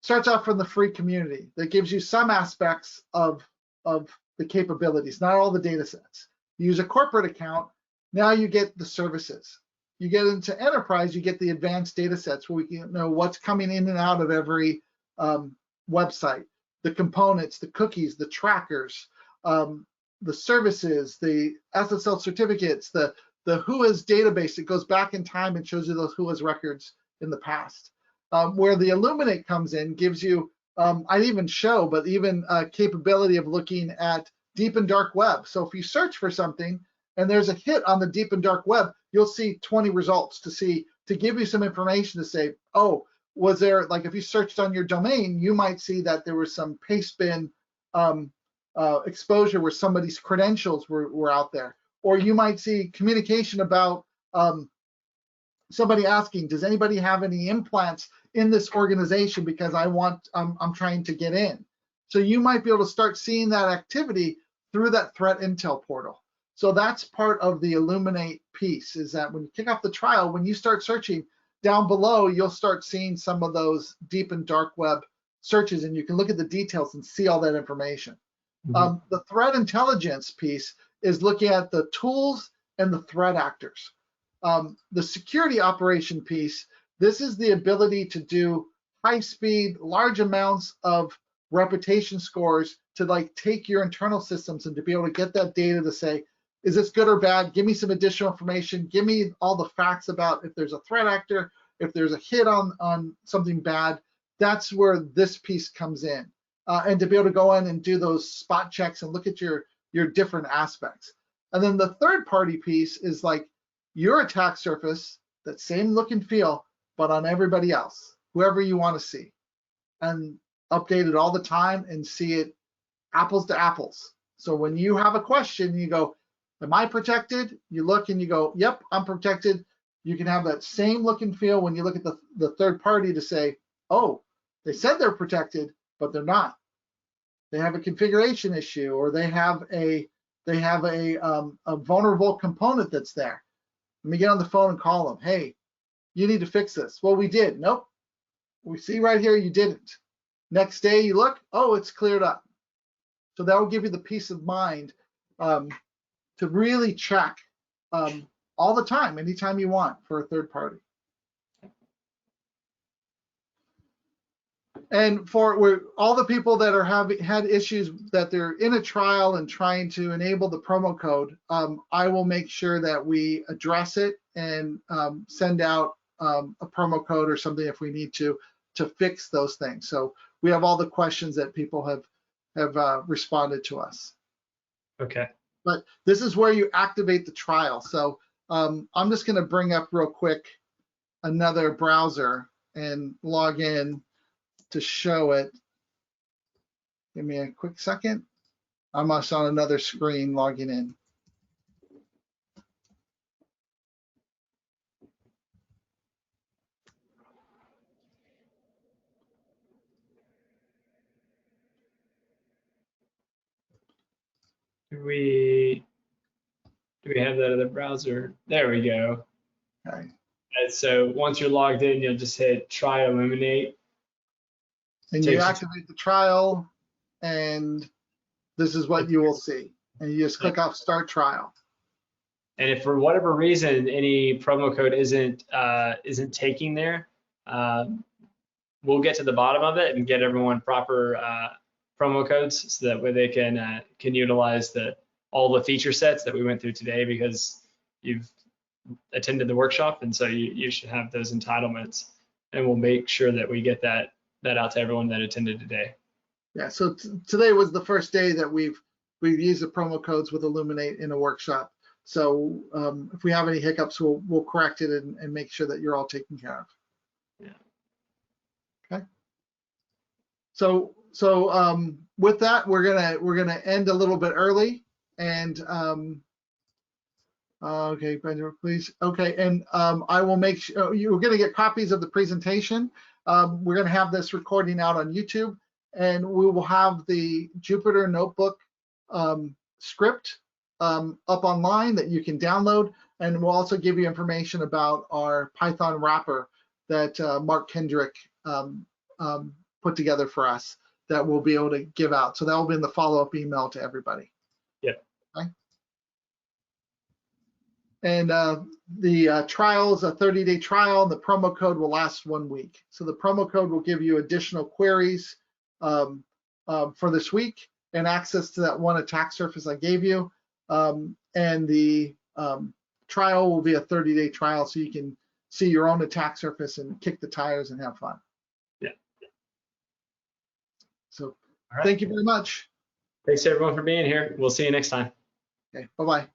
starts off from the free community that gives you some aspects of the capabilities, not all the data sets. You use a corporate account, now you get the services. You get into enterprise, you get the advanced data sets where we can know what's coming in and out of every website, the components, the cookies, the trackers, the services, the SSL certificates, the WHOIS database that goes back in time and shows you those WHOIS records in the past. Where the Illuminate comes in, gives you, I even show, but even capability of looking at deep and dark web. So if you search for something and there's a hit on the deep and dark web, you'll see 20 results to give you some information to say, oh, was there, like if you searched on your domain, you might see that there was some pastebin exposure where somebody's credentials were out there. Or you might see communication about somebody asking, does anybody have any implants in this organization because I'm trying to get in. So you might be able to start seeing that activity through that threat intel portal. So that's part of the Illuminate piece, is that when you kick off the trial, when you start searching down below, you'll start seeing some of those deep and dark web searches, and you can look at the details and see all that information. Mm-hmm. The threat intelligence piece is looking at the tools and the threat actors. The security operation piece, this is the ability to do high speed, large amounts of reputation scores to like take your internal systems and to be able to get that data to say, is this good or bad? Give me some additional information. Give me all the facts about if there's a threat actor, if there's a hit on something bad. That's where this piece comes in. And to be able to go in and do those spot checks and look at your different aspects. And then the third party piece is like your attack surface, that same look and feel, but on everybody else, whoever you want to see, and update it all the time and see it apples to apples. So when you have a question, you go, am I protected? You look and you go, yep, I'm protected. You can have that same look and feel when you look at the third party to say, oh, they said they're protected, but they're not. They have a configuration issue, or they have a vulnerable component that's there. Let me get on the phone and call them. Hey, you need to fix this. Well, we did. Nope. We see right here you didn't. Next day you look, oh, it's cleared up. So that will give you the peace of mind to really check all the time, anytime you want, for a third party. And for all the people that are had issues that they're in a trial and trying to enable the promo code, I will make sure that we address it and send out a promo code or something if we need to fix those things. So we have all the questions that people have responded to us. Okay. But this is where you activate the trial. So I'm just going to bring up real quick another browser and log in to show it. Give me a quick second. I'm just on another screen logging in. Do we have that other browser? There we go. Okay. And so once you're logged in, you'll just hit try Illuminate. And you activate the trial, and this is what you will see. And you just click off Start Trial. And if for whatever reason any promo code isn't taking there, we'll get to the bottom of it and get everyone proper promo codes, so that way they can utilize all the feature sets that we went through today, because you've attended the workshop, and so you should have those entitlements, and we'll make sure that we get that out to everyone that attended today. Yeah, so today was the first day that we've used the promo codes with Illuminate in a workshop. So if we have any hiccups, we'll correct it and make sure that you're all taken care of. Yeah. Okay. So with that, we're gonna end a little bit early, and okay, Benjamin, please. Okay, and I will make sure you're gonna get copies of the presentation. We're gonna have this recording out on YouTube, and we will have the Jupyter Notebook script up online that you can download, and we'll also give you information about our Python wrapper that Mark Kendrick put together for us that we'll be able to give out. So that will be in the follow-up email to everybody. Yep. Okay. And the trial is a 30-day trial, and the promo code will last 1 week. So the promo code will give you additional queries for this week. and access to that one attack surface I gave you. And the trial will be a 30-day trial, so you can see your own attack surface and kick the tires and have fun. Yeah. So all right. Thank you very much. Thanks everyone for being here. We'll see you next time. Okay, bye-bye.